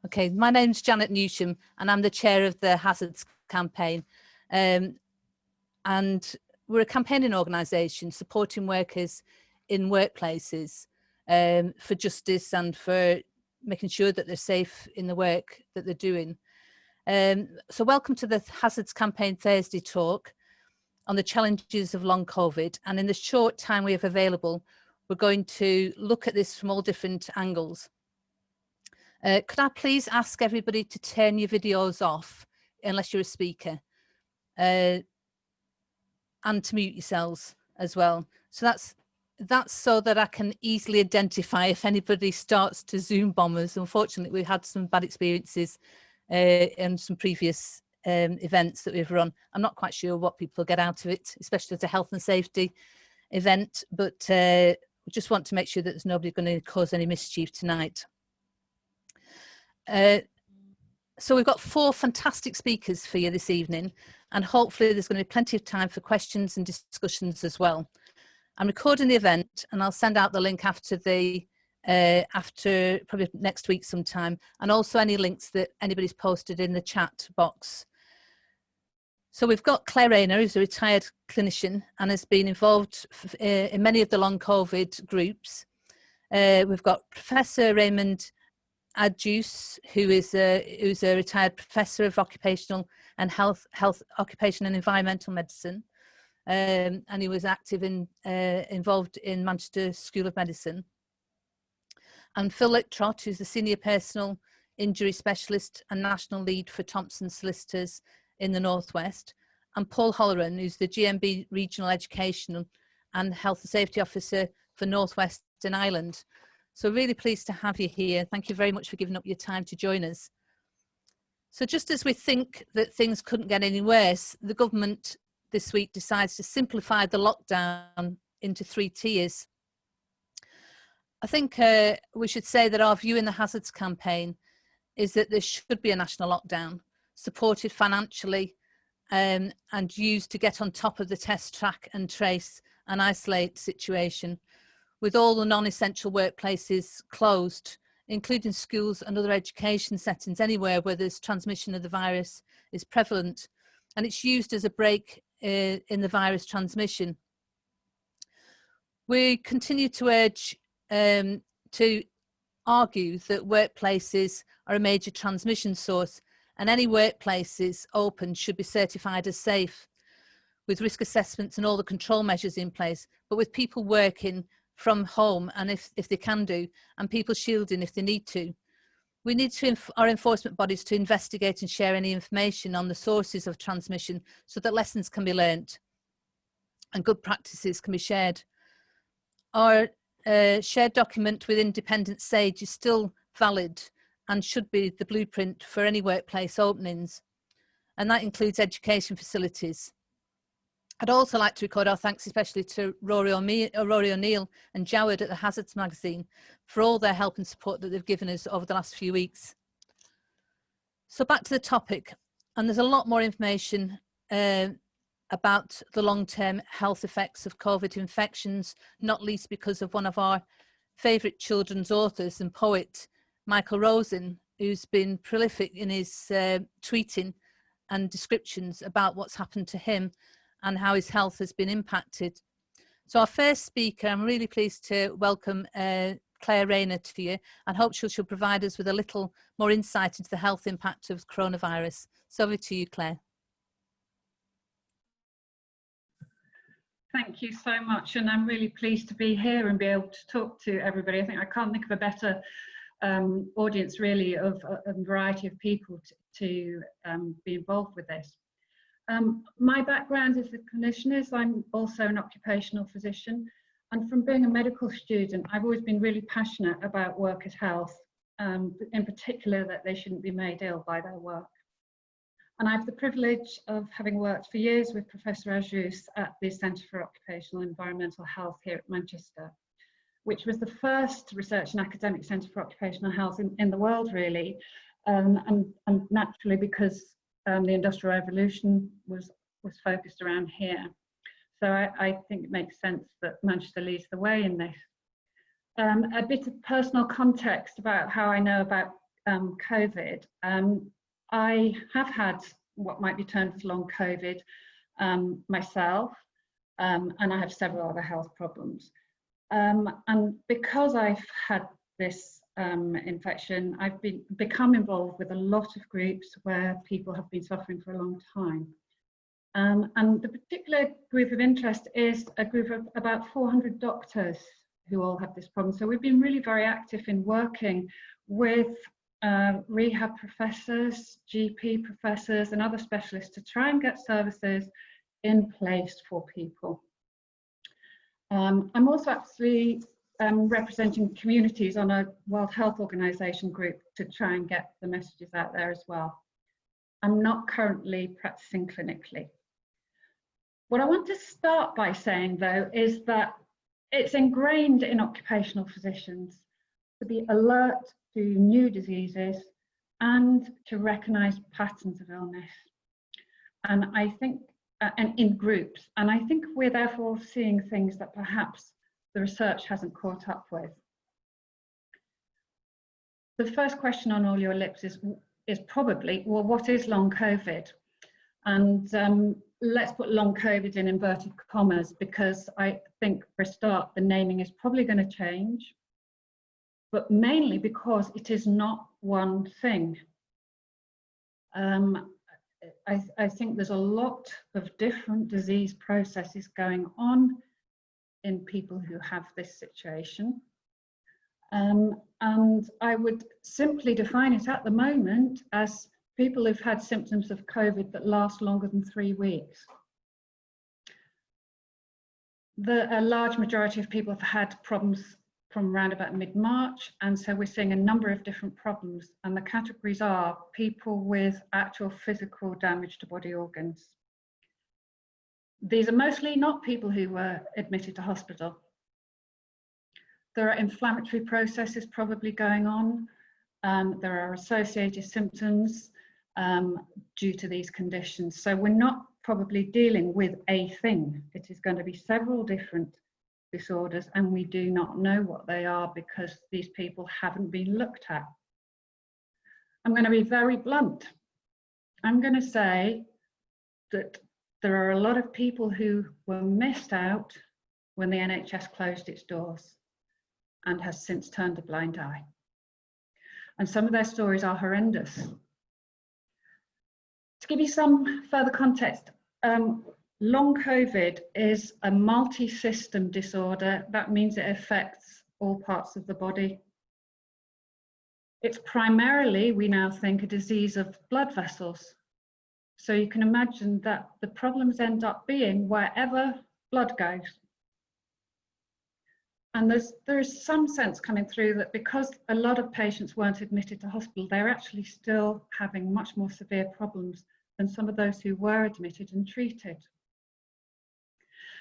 Okay, my name's Janet Newsham and I'm the chair of the Hazards campaign. And we're a campaigning organisation supporting workers in workplaces for justice and for making sure that they're safe in the work that they're doing. So welcome to the Hazards Campaign Thursday talk on the challenges of long COVID. And in the short time we have available, we're going to look at this from all different angles. Could I please ask everybody to turn your videos off, unless you're a speaker, and to mute yourselves as well. So that's so that I can easily identify if anybody starts to Zoom bomb us. Unfortunately, we've had some bad experiences in some previous events that we've run. I'm not quite sure what people get out of it, especially as a health and safety event, but we just want to make sure that there's nobody going to cause any mischief tonight. So we've got 4 fantastic speakers for you this evening, and hopefully there's going to be plenty of time for questions and discussions as well. I'm recording the event and I'll send out the link after probably next week sometime, and also any links that anybody's posted in the chat box. So we've got Clare Rayner, who's a retired clinician and has been involved in many of the long COVID groups. We've got Professor Raymond Agius, who is a retired professor of occupational and occupational and environmental medicine, and he was active involved in Manchester School of Medicine. And Phillip, who's the senior personal injury specialist and national lead for Thompson Solicitors in the Northwest, and Paul Holleran, who's the GMB regional education and health and safety officer for Northwestern Ireland. So really pleased to have you here. Thank you very much for giving up your time to join us. So just as we think that things couldn't get any worse, the government this week decides to simplify the lockdown into 3 tiers. I think we should say that our view in the Hazards campaign is that there should be a national lockdown, supported financially and used to get on top of the test, track and trace and isolate situation, with all the non-essential workplaces closed, including schools and other education settings, anywhere where there's transmission of the virus is prevalent, and it's used as a brake in the virus transmission. We continue to urge to argue that workplaces are a major transmission source, and any workplaces open should be certified as safe, with risk assessments and all the control measures in place, but with people working from home, and if they can do, and people shielding if they need to. We need our enforcement bodies to investigate and share any information on the sources of transmission so that lessons can be learnt and good practices can be shared. Our shared document with Independent SAGE is still valid and should be the blueprint for any workplace openings, and that includes education facilities. I'd also like to record our thanks especially to Rory O'Neill and Joward at the Hazards magazine for all their help and support that they've given us over the last few weeks. So back to the topic, and there's a lot more information about the long-term health effects of COVID infections, not least because of one of our favourite children's authors and poet, Michael Rosen, who's been prolific in his tweeting and descriptions about what's happened to him and how his health has been impacted. So our first speaker, I'm really pleased to welcome Clare Rayner to you, and hope she'll provide us with a little more insight into the health impact of coronavirus. So over to you, Clare. Thank you so much, and I'm really pleased to be here and be able to talk to everybody. I think I can't think of a better audience really of a variety of people to be involved with this. My background as a clinician is I'm also an occupational physician, and from being a medical student I've always been really passionate about workers' health, in particular that they shouldn't be made ill by their work. And I have the privilege of having worked for years with Professor Agius at the Centre for Occupational and Environmental Health here at Manchester, which was the first research and academic centre for occupational health in the world really, and naturally because the Industrial Revolution was focused around here. So I think it makes sense that Manchester leads the way in this. A bit of personal context about how I know about COVID, I have had what might be termed as long COVID myself, and I have several other health problems. And because I've had this infection, I've become involved with a lot of groups where people have been suffering for a long time. And the particular group of interest is a group of about 400 doctors who all have this problem. So we've been really very active in working with rehab professors, GP professors and other specialists to try and get services in place for people. I'm also actually representing communities on a World Health Organization group to try and get the messages out there as well. I'm not currently practicing clinically. What I want to start by saying, though, is that it's ingrained in occupational physicians to be alert to new diseases and to recognize patterns of illness. And I think, and in groups, and I think we're therefore seeing things that perhaps the research hasn't caught up with. The first question on all your lips is probably, well, what is long COVID? And let's put long COVID in inverted commas, because I think for a start, the naming is probably going to change, but mainly because it is not one thing. I think there's a lot of different disease processes going on in people who have this situation. And I would simply define it at the moment as people who've had symptoms of COVID that last longer than 3 weeks. A large majority of people have had problems from around about mid-March, and so we're seeing a number of different problems, and the categories are people with actual physical damage to body organs. These are mostly not people who were admitted to hospital. There are inflammatory processes probably going on. There are associated symptoms due to these conditions. So we're not probably dealing with a thing. It is going to be several different disorders, and we do not know what they are because these people haven't been looked at. I'm going to be very blunt. I'm going to say that there are a lot of people who were missed out when the NHS closed its doors and has since turned a blind eye. And some of their stories are horrendous. To give you some further context, long COVID is a multi-system disorder. That means it affects all parts of the body. It's primarily, we now think, a disease of blood vessels. So you can imagine that the problems end up being wherever blood goes. And there is some sense coming through that because a lot of patients weren't admitted to hospital, they're actually still having much more severe problems than some of those who were admitted and treated.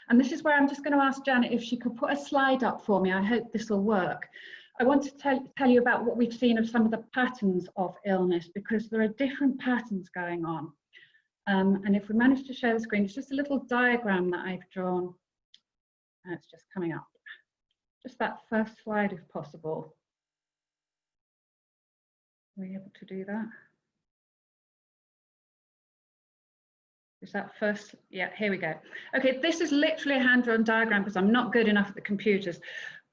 And this is where I'm just going to ask Janet if she could put a slide up for me. I hope this will work. I want to tell you about what we've seen of some of the patterns of illness, because there are different patterns going on. And if we manage to share the screen, it's just a little diagram that I've drawn. And it's just coming up. Just that first slide, if possible. Are we able to do that? Is that first? Yeah, here we go. Okay, this is literally a hand-drawn diagram because I'm not good enough at the computers.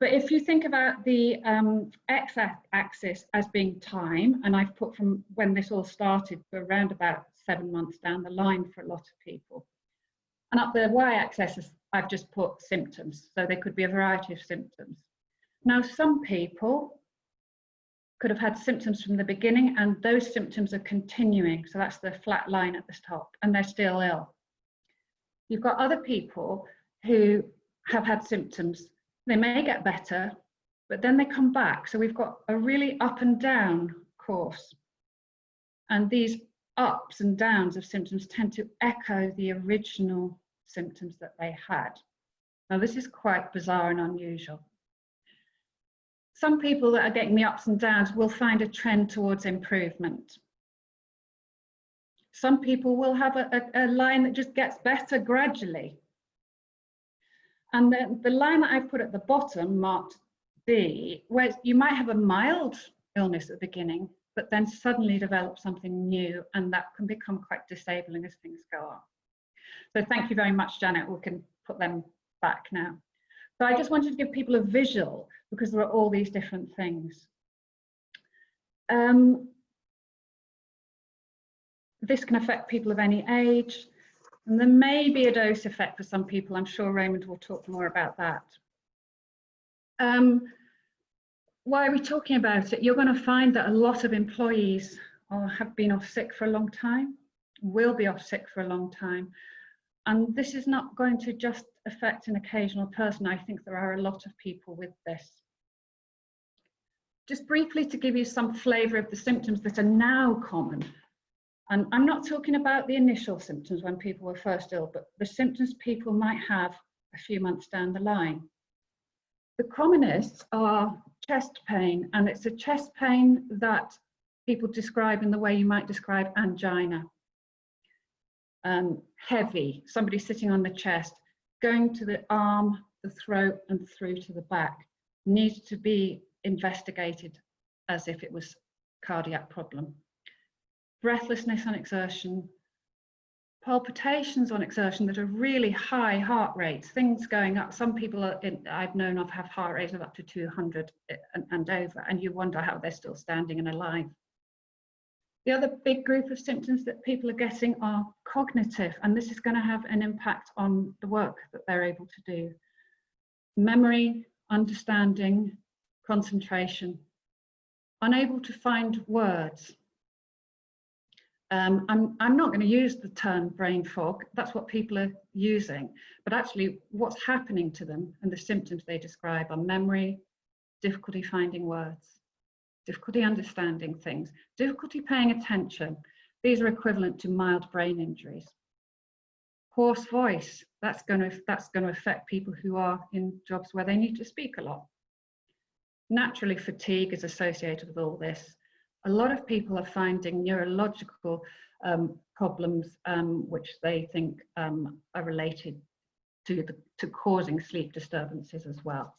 But if you think about the x-axis as being time, and I've put from when this all started for around about 7 months down the line for a lot of people. And up the y-axis, I've just put symptoms. So they could be a variety of symptoms. Now, some people could have had symptoms from the beginning, and those symptoms are continuing. So that's the flat line at the top, and they're still ill. You've got other people who have had symptoms. They may get better, but then they come back. So we've got a really up and down course. And these ups and downs of symptoms tend to echo the original symptoms that they had. Now, this is quite bizarre and unusual. Some people that are getting the ups and downs will find a trend towards improvement. Some people will have a line that just gets better gradually. And then the line that I've put at the bottom, marked B, where you might have a mild illness at the beginning, but then suddenly develop something new, and that can become quite disabling as things go on. So thank you very much, Janet. We can put them back now. So I just wanted to give people a visual, because there are all these different things. This can affect people of any age, and there may be a dose effect for some people. I'm sure Raymond will talk more about that. Why are we talking about it? You're going to find that a lot of employees have been off sick for a long time, will be off sick for a long time. And this is not going to just affect an occasional person. I think there are a lot of people with this. Just briefly to give you some flavour of the symptoms that are now common. And I'm not talking about the initial symptoms when people were first ill, but the symptoms people might have a few months down the line. The commonest are chest pain, and it's a chest pain that people describe in the way you might describe angina. Heavy, somebody sitting on the chest, going to the arm, the throat, and through to the back, needs to be investigated as if it was a cardiac problem. Breathlessness and exertion, palpitations on exertion that are really high heart rates, things going up. Some people I've known of have heart rates of up to 200 and over, and you wonder how they're still standing and alive. The other big group of symptoms that people are getting are cognitive, and this is going to have an impact on the work that they're able to do. Memory, understanding, concentration, unable to find words. I'm not going to use the term brain fog, that's what people are using, but actually what's happening to them and the symptoms they describe are memory, difficulty finding words, difficulty understanding things, difficulty paying attention. These are equivalent to mild brain injuries. Hoarse voice, that's going to affect people who are in jobs where they need to speak a lot. Naturally, fatigue is associated with all this. A lot of people are finding neurological problems which they think are related to causing sleep disturbances as well.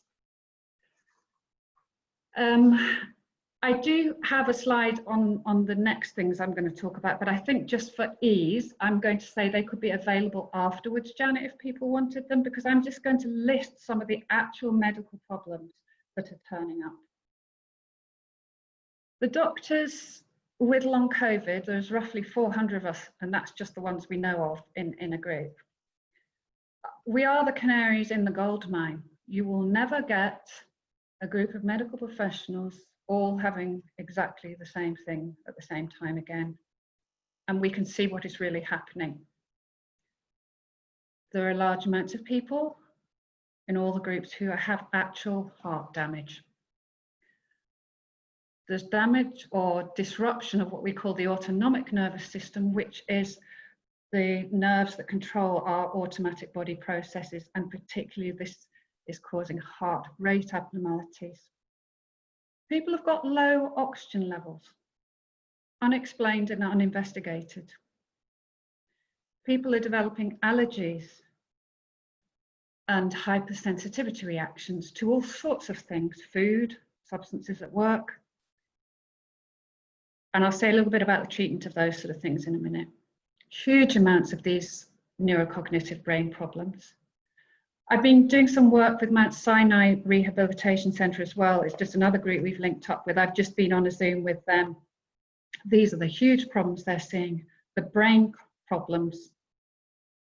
I do have a slide on the next things I'm going to talk about, but I think just for ease, I'm going to say they could be available afterwards, Janet, if people wanted them, because I'm just going to list some of the actual medical problems that are turning up. The doctors with long COVID, there's roughly 400 of us, and that's just the ones we know of in a group. We are the canaries in the gold mine. You will never get a group of medical professionals all having exactly the same thing at the same time again. And we can see what is really happening. There are large amounts of people in all the groups who have actual heart damage. There's damage or disruption of what we call the autonomic nervous system, which is the nerves that control our automatic body processes, and particularly this is causing heart rate abnormalities. People have got low oxygen levels, unexplained and uninvestigated. People are developing allergies and hypersensitivity reactions to all sorts of things, food, substances at work. And I'll say a little bit about the treatment of those sort of things in a minute. Huge amounts of these neurocognitive brain problems. I've been doing some work with Mount Sinai Rehabilitation Centre as well. It's just another group we've linked up with. I've just been on a Zoom with them. These are the huge problems they're seeing, the brain problems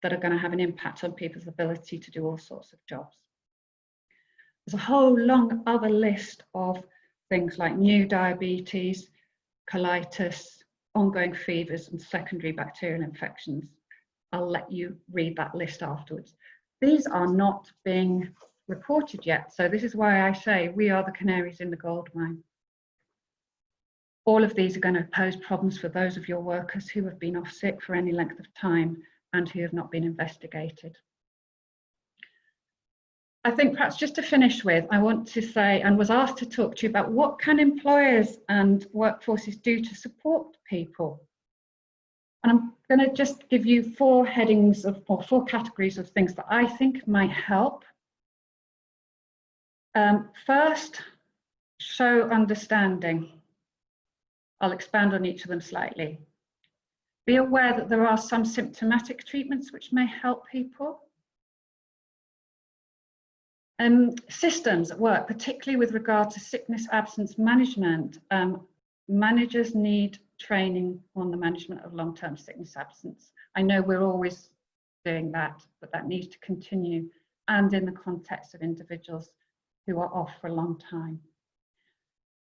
that are going to have an impact on people's ability to do all sorts of jobs. There's a whole long other list of things like new diabetes, colitis, ongoing fevers, and secondary bacterial infections. I'll let you read that list afterwards. These are not being reported yet, so this is why I say we are the canaries in the gold mine. All of these are going to pose problems for those of your workers who have been off sick for any length of time and who have not been investigated. I think perhaps just to finish with, I want to say, and was asked to talk to you about, what can employers and workforces do to support people? And I'm going to just give you four headings or four categories of things that I think might help. First, show understanding. I'll expand on each of them slightly. Be aware that there are some symptomatic treatments which may help people. Systems at work, particularly with regard to sickness absence management. Managers need training on the management of long-term sickness absence. I know we're always doing that, but that needs to continue, and in the context of individuals who are off for a long time.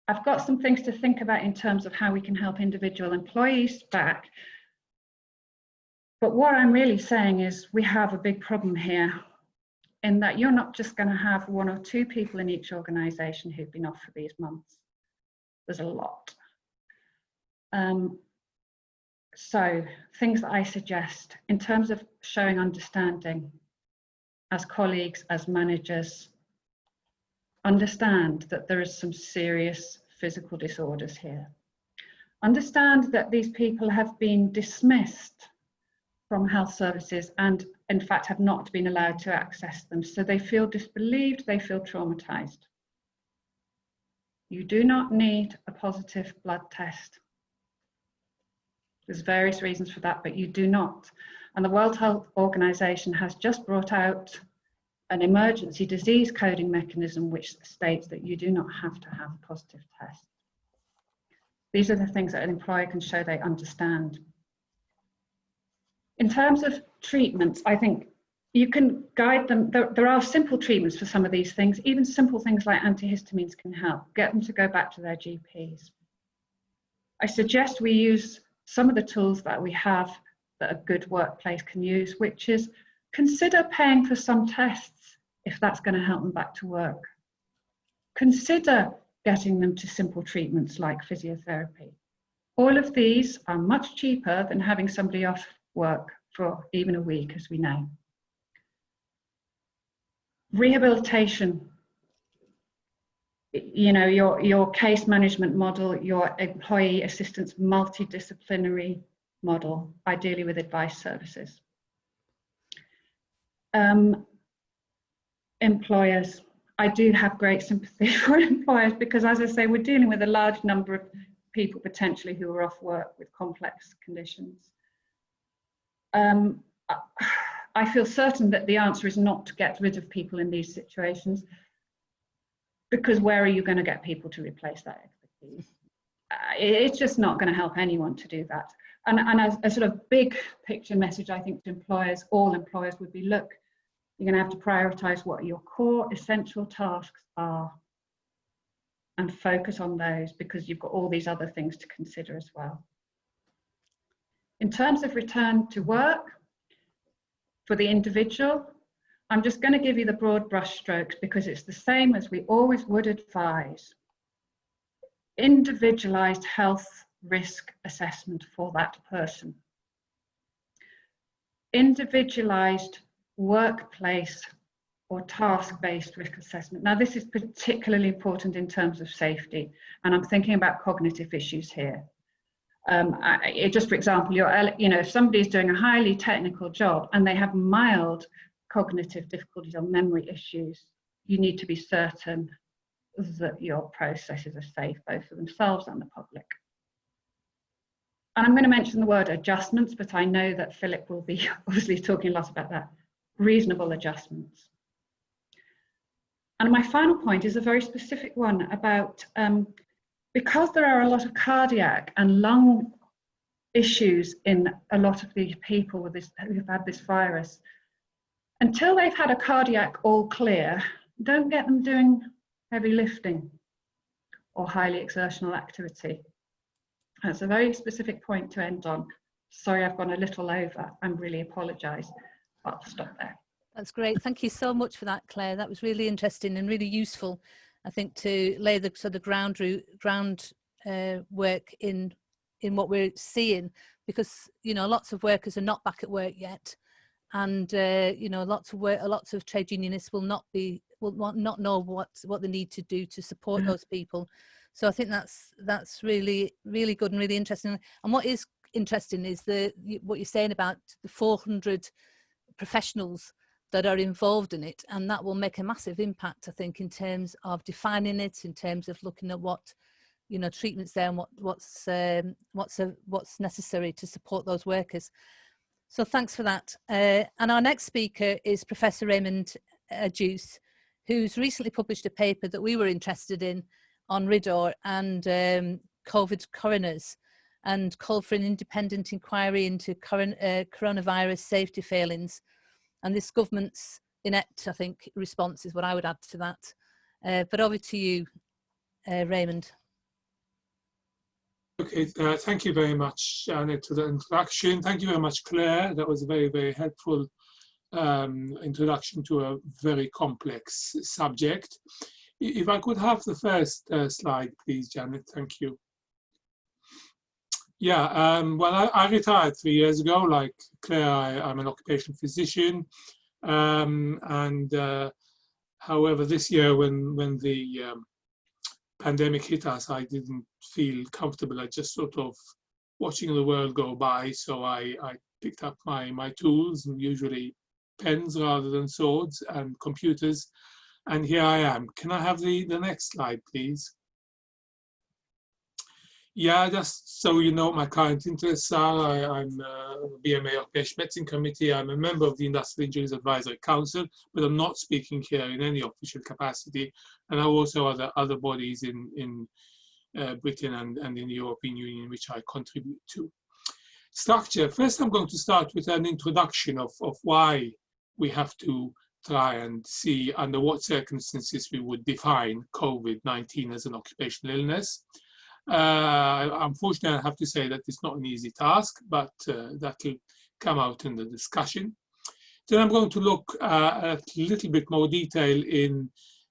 I've got some things to think about in terms of how we can help individual employees back. But what I'm really saying is we have a big problem here, in that you're not just going to have 1 or 2 people in each organisation who've been off for these months. There's a lot. So things that I suggest in terms of showing understanding as colleagues, as managers, understand that there is some serious physical disorders here. Understand that these people have been dismissed from health services and in fact have not been allowed to access them. So they feel disbelieved, they feel traumatized. You do not need a positive blood test. There's various reasons for that, but you do not. And the World Health Organization has just brought out an emergency disease coding mechanism which states that you do not have to have a positive test. These are the things that an employer can show they understand. In terms of treatments, I think you can guide them. There are simple treatments for some of these things. Even simple things like antihistamines can help. Get them to go back to their GPs. I suggest we use some of the tools that we have that a good workplace can use, which is consider paying for some tests if that's going to help them back to work. Consider getting them to simple treatments like physiotherapy. All of these are much cheaper than having somebody off work for even a week, as we know. Rehabilitation. You know, your case management model, your employee assistance multidisciplinary model, ideally with advice services. Employers, I do have great sympathy for employers because, as I say, we're dealing with a large number of people potentially who are off work with complex conditions. I feel certain that the answer is not to get rid of people in these situations, because where are you going to get people to replace that expertise? It's just not going to help anyone to do that. And as a sort of big picture message, I think to employers, all employers would be, look, you're going to have to prioritize what your core essential tasks are and focus on those, because you've got all these other things to consider as well. In terms of return to work, for the individual, I'm just going to give you the broad brush strokes because it's the same as we always would advise. Individualized health risk assessment for that person. Individualized workplace or task-based risk assessment. Now, this is particularly important in terms of safety, and I'm thinking about cognitive issues here. Just for example, if somebody's doing a highly technical job and they have mild cognitive difficulties or memory issues, you need to be certain that your processes are safe, both for themselves and the public. And I'm going to mention the word adjustments, but I know that Phillip will be obviously talking a lot about that. Reasonable adjustments. And my final point is a very specific one about, because there are a lot of cardiac and lung issues in a lot of these people with this, who've had this virus, until they've had a cardiac all clear, don't get them doing heavy lifting or highly exertional activity. That's a very specific point to end on. Sorry, I've gone a little over. I really apologise. I'll stop there. That's great. Thank you so much for that, Claire. That was really interesting and really useful, I think, to lay the sort of ground work in what we're seeing, because lots of workers are not back at work yet, and lots of trade unionists will not know what they need to do to support those people. So I think that's really, really good and really interesting. And what is interesting is what you're saying about the 400 professionals that are involved in it, and that will make a massive impact, I think, in terms of defining it, in terms of looking at what you know, treatments there and what's necessary to support those workers. So thanks for that. And our next speaker is Professor Raymond Agius, who's recently published a paper that we were interested in on RIDDOR and COVID coroners, and called for an independent inquiry into coronavirus safety failings. And this government's inept, I think, response is what I would add to that. But over to you, Raymond. Okay, thank you very much, Janet, for the introduction. Thank you very much, Claire. That was a very, very helpful introduction to a very complex subject. If I could have the first slide, please, Janet. Thank you. Yeah, well, I retired 3 years ago. Like Claire, I'm an occupational physician. However, this year, when the pandemic hit us, I didn't feel comfortable. I just sort of watching the world go by. So I picked up my tools, and usually pens rather than swords, and computers. And here I am. Can I have the next slide, please? Yeah, just so you know, my current interests are, I'm a BMA Occupational Medicine Committee. I'm a member of the Industrial Injuries Advisory Council, but I'm not speaking here in any official capacity. And I also have other bodies in Britain and in the European Union, which I contribute to. Structure. First, I'm going to start with an introduction of why we have to try and see under what circumstances we would define COVID-19 as an occupational illness. Unfortunately, I have to say that it's not an easy task, but that will come out in the discussion. Then I'm going to look at a little bit more detail in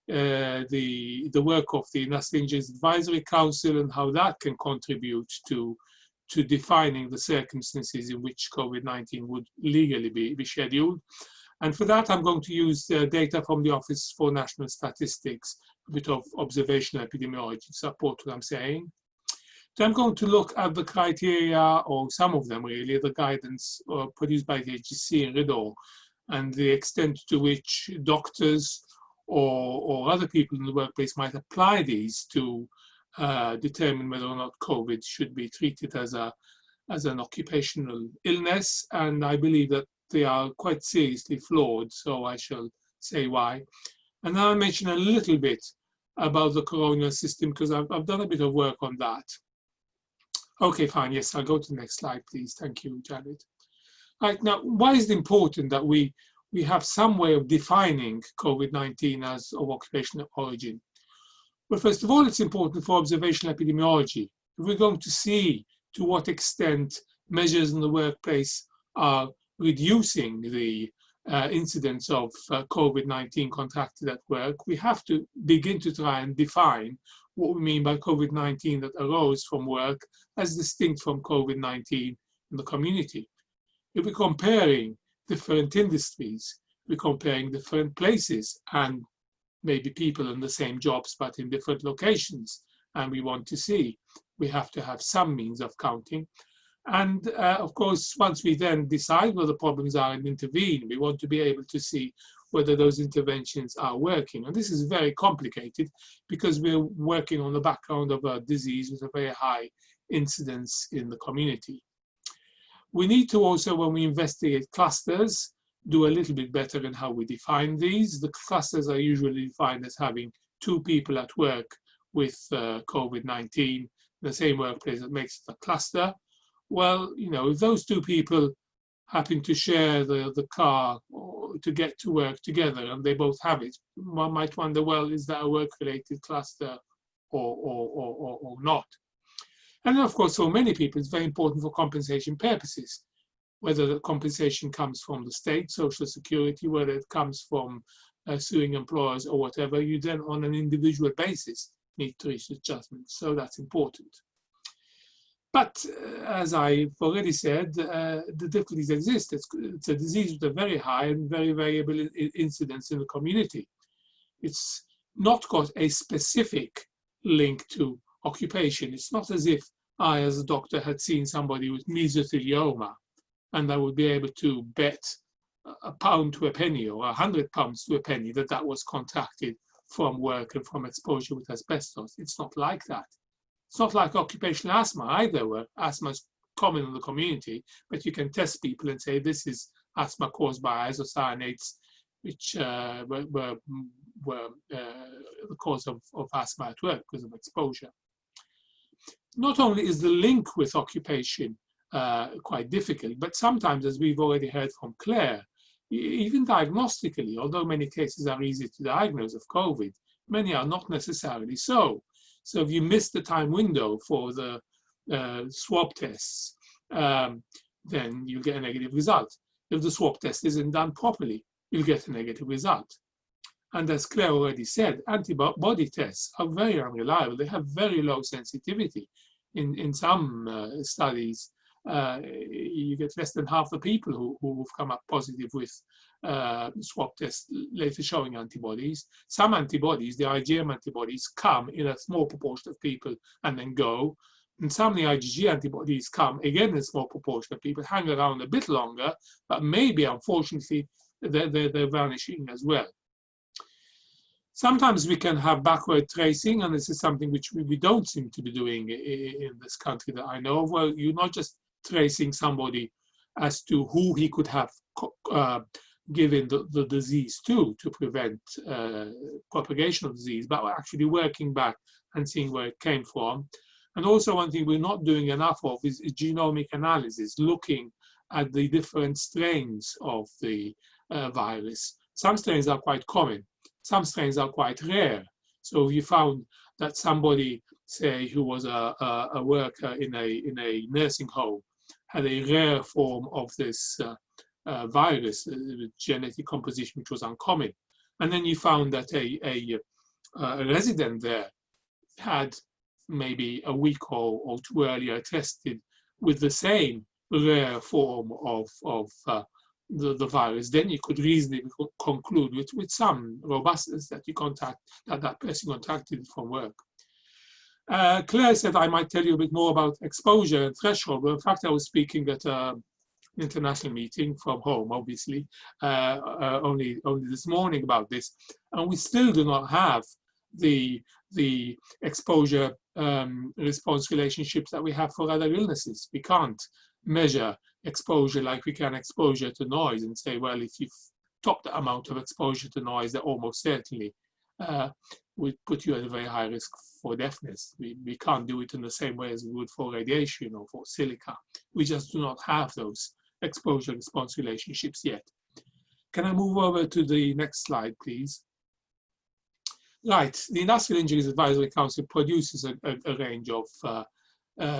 the work of the Industrial Injuries Advisory Council and how that can contribute to defining the circumstances in which COVID-19 would legally be scheduled. And for that, I'm going to use data from the Office for National Statistics, a bit of observational epidemiology to support what I'm saying. So I'm going to look at the criteria, or some of them really, the guidance produced by the HGC and RIDDOR, and the extent to which doctors or other people in the workplace might apply these to determine whether or not COVID should be treated as an occupational illness. And I believe that they are quite seriously flawed, so I shall say why. And now I'll mention a little bit about the coronal system, because I've done a bit of work on that. Okay, fine. Yes, I'll go to the next slide, please. Thank you, Janet. Right, now, why is it important that we have some way of defining COVID-19 as of occupational origin? Well, first of all, it's important for observational epidemiology. If we're going to see to what extent measures in the workplace are reducing the incidence of COVID-19 contracted at work, we have to begin to try and define what we mean by COVID-19 that arose from work as distinct from COVID-19 in the community. If we're comparing different industries, we're comparing different places and maybe people in the same jobs but in different locations, and we want to see, we have to have some means of counting. And of course, once we then decide where the problems are and intervene, we want to be able to see whether those interventions are working. And this is very complicated because we're working on the background of a disease with a very high incidence in the community. We need to also, when we investigate clusters, do a little bit better in how we define these. The clusters are usually defined as having 2 people at work with COVID-19 in the same workplace. That makes it a cluster. Well, you know, if those 2 people happen to share the car or to get to work together and they both have it, one might wonder, well, is that a work-related cluster or not? And then, of course, for many people, it's very important for compensation purposes, whether the compensation comes from the state, social security, whether it comes from suing employers or whatever, you then on an individual basis need to reach the judgment. So that's important. But as I've already said, the difficulties exist. It's a disease with a very high and very variable incidence in the community. It's not got a specific link to occupation. It's not as if I, as a doctor, had seen somebody with mesothelioma and I would be able to bet £1 to a penny or £100 to a penny that was contracted from work and from exposure with asbestos. It's not like that. It's not like occupational asthma either, where asthma is common in the community, but you can test people and say this is asthma caused by isocyanates, which were the cause of asthma at work because of exposure. Not only is the link with occupation quite difficult, but sometimes, as we've already heard from Claire, even diagnostically, although many cases are easy to diagnose of COVID, many are not necessarily so. So if you miss the time window for the swab tests, then you'll get a negative result. If the swab test isn't done properly, you'll get a negative result. And as Claire already said, antibody tests are very unreliable. They have very low sensitivity. In some studies, you get less than half the people who've come up positive with swab tests later showing antibodies. Some antibodies, the IgM antibodies, come in a small proportion of people and then go. And some of the IgG antibodies come again in a small proportion of people, hang around a bit longer, but maybe, unfortunately, they're vanishing as well. Sometimes we can have backward tracing, and this is something which we don't seem to be doing in this country that I know of, where you're not just tracing somebody as to who he could have given the disease to prevent propagation of disease, but we're actually working back and seeing where it came from. And also one thing we're not doing enough of is genomic analysis, looking at the different strains of the virus. Some strains are quite common. Some strains are quite rare. So if you found that somebody, say, who was a worker in a nursing home had a rare form of this virus, genetic composition which was uncommon, and then you found that a resident there had maybe a week or two earlier tested with the same rare form of the virus, then you could reasonably conclude with some robustness that that person contacted from work. Claire said I might tell you a bit more about exposure and threshold. Well, in fact, I was speaking at an international meeting from home, obviously, only this morning about this, and we still do not have the exposure response relationships that we have for other illnesses. We can't measure exposure like we can exposure to noise and say, well, if you've topped the amount of exposure to noise, that almost certainly would put you at a very high risk for deafness. We can't do it in the same way as we would for radiation or for silica. We just do not have those exposure response relationships yet. Can I move over to the next slide, please? Right, the Industrial Injuries Advisory Council produces a range of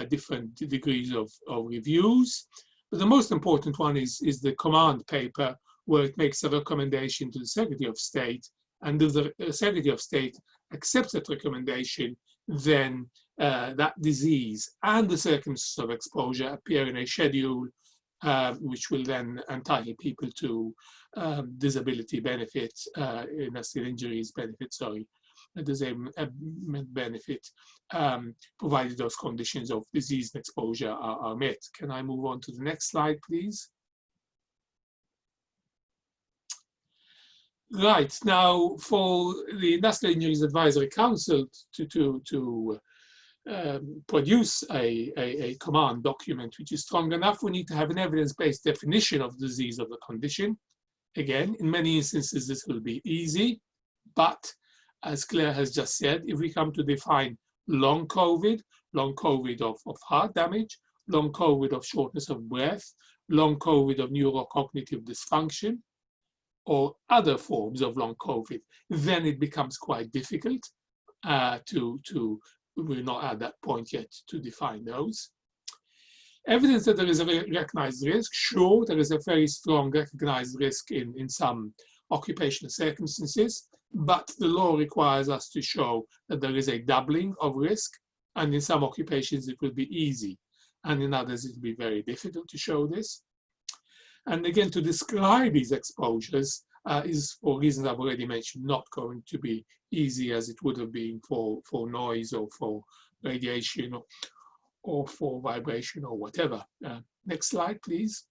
different degrees of reviews. But the most important one is the command paper, where it makes a recommendation to the Secretary of State, and if the Secretary of State accepts that recommendation, then that disease and the circumstances of exposure appear in a schedule which will then entitle people to disability benefits, industrial injuries benefits, sorry, disablement benefit, provided those conditions of disease and exposure are met. Can I move on to the next slide, please? Right, now for the Industrial Injuries Advisory Council to produce a command document which is strong enough, we need to have an evidence-based definition of the disease of the condition. Again, in many instances, this will be easy, but as Claire has just said, if we come to define long COVID of heart damage, long COVID of shortness of breath, long COVID of neurocognitive dysfunction, or other forms of long COVID, then it becomes quite difficult we're not at that point yet to define those. Evidence that there is a recognized risk, sure, there is a very strong recognized risk in some occupational circumstances, but the law requires us to show that there is a doubling of risk, and in some occupations it will be easy, and in others it will be very difficult to show this. And again, to describe these exposures is, for reasons I've already mentioned, not going to be easy as it would have been for noise or for radiation or for vibration or whatever. Next slide, please.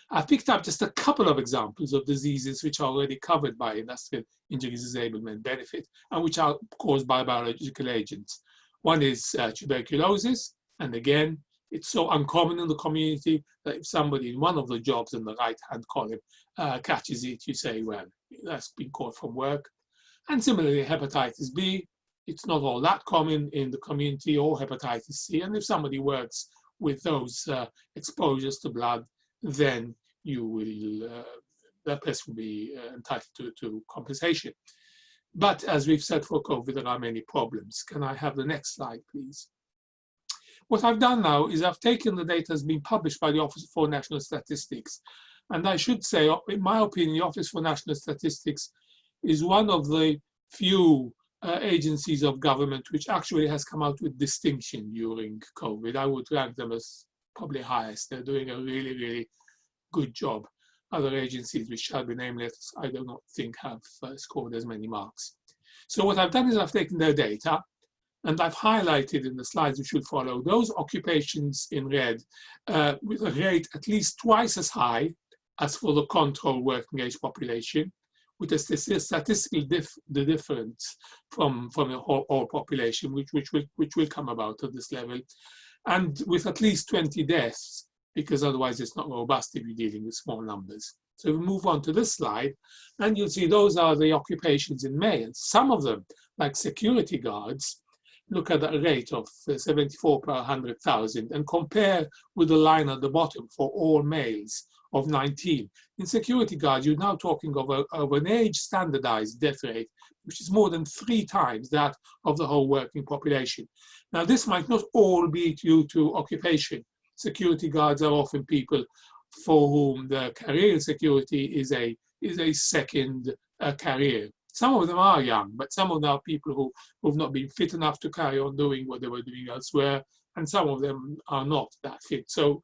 I've picked up just a couple of examples of diseases which are already covered by industrial injuries disablement benefit and which are caused by biological agents. One is tuberculosis, and again, it's so uncommon in the community that if somebody in one of the jobs in the right-hand column catches it, you say, well, that's been caught from work. And similarly, hepatitis B, it's not all that common in the community, or hepatitis C. And if somebody works with those exposures to blood, then you will, that person will be entitled to compensation. But as we've said for COVID, there are many problems. Can I have the next slide, please? What I've done now is I've taken the data that's been published by the Office for National Statistics. And I should say, in my opinion, the Office for National Statistics is one of the few agencies of government which actually has come out with distinction during COVID. I would rank them as probably highest. They're doing a really, really good job. Other agencies which shall be nameless, I do not think have scored as many marks. So what I've done is I've taken their data and I've highlighted in the slides which will follow those occupations in red with a rate at least twice as high as for the control working age population, with a statistical difference from the whole population, which will come about at this level, and with at least 20 deaths, because otherwise it's not robust if you're dealing with small numbers. So we move on to this slide, and you'll see those are the occupations in males. Some of them, like security guards, look at a rate of 74 per 100,000 and compare with the line at the bottom for all males of 19. In security guards, you're now talking of an age standardized death rate, which is more than 3 times that of the whole working population. Now, this might not all be due to occupation. Security guards are often people for whom the career in security is a second career. Some of them are young, but some of them are people who've not been fit enough to carry on doing what they were doing elsewhere, and some of them are not that fit. So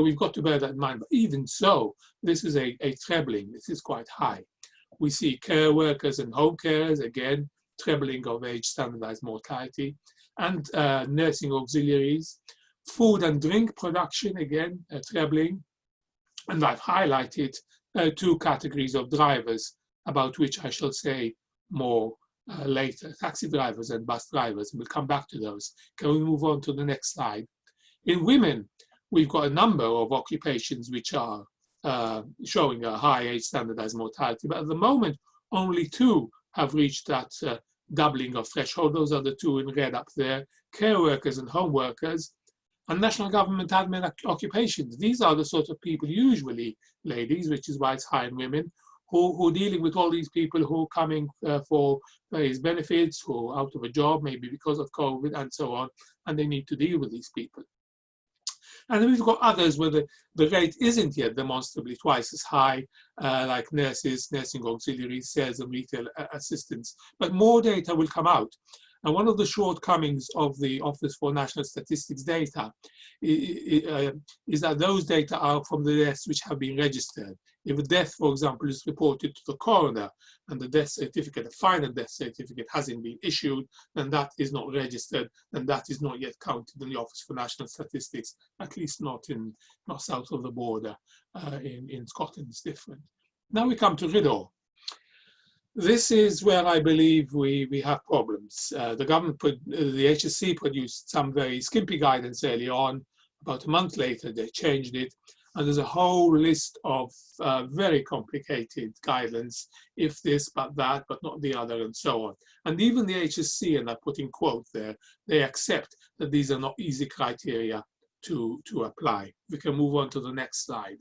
we've got to bear that in mind. But even so, this is a trebling. This is quite high. We see care workers and home carers, again, trebling of age standardized mortality, and nursing auxiliaries. Food and drink production, again, trebling. And I've highlighted 2 categories of drivers, about which I shall say more later, taxi drivers and bus drivers. We'll come back to those. Can we move on to the next slide? In women, we've got a number of occupations which are showing a high age standardized mortality, but at the moment, only 2 have reached that doubling of threshold. Those are the 2 in red up there, care workers and home workers. And national government admin occupations. These are the sort of people, usually ladies, which is why it's high in women, who are dealing with all these people who are coming for various benefits, who are out of a job, maybe because of COVID and so on, and they need to deal with these people. And then we've got others where the rate isn't yet demonstrably twice as high, like nurses, nursing auxiliaries, sales and retail assistants. But more data will come out. And one of the shortcomings of the Office for National Statistics data is that those data are from the deaths which have been registered. If a death, for example, is reported to the coroner and the death certificate, the final death certificate hasn't been issued, then that is not registered, and that is not yet counted in the Office for National Statistics, at least not south of the border. In Scotland, it's different. Now we come to RIDDOR. This is where I believe we have problems. The government, the HSC produced some very skimpy guidance early on. About a month later, they changed it. And there's a whole list of very complicated guidelines, if this, but that, but not the other, and so on. And even the HSC, and I put in quote there, they accept that these are not easy criteria to apply. We can move on to the next slide.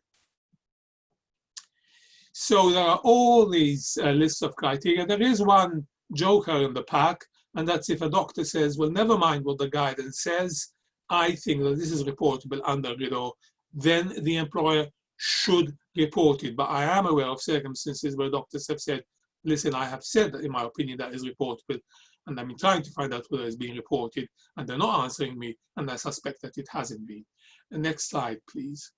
So there are all these lists of criteria. There is one joker in the pack, and that's if a doctor says, well, never mind what the guidance says, I think that this is reportable under RIDDOR, then the employer should report it. But I am aware of circumstances where doctors have said, listen, I have said that in my opinion that is reportable, and I'm trying to find out whether it's being reported, and they're not answering me, and I suspect that it hasn't been. The next slide, please.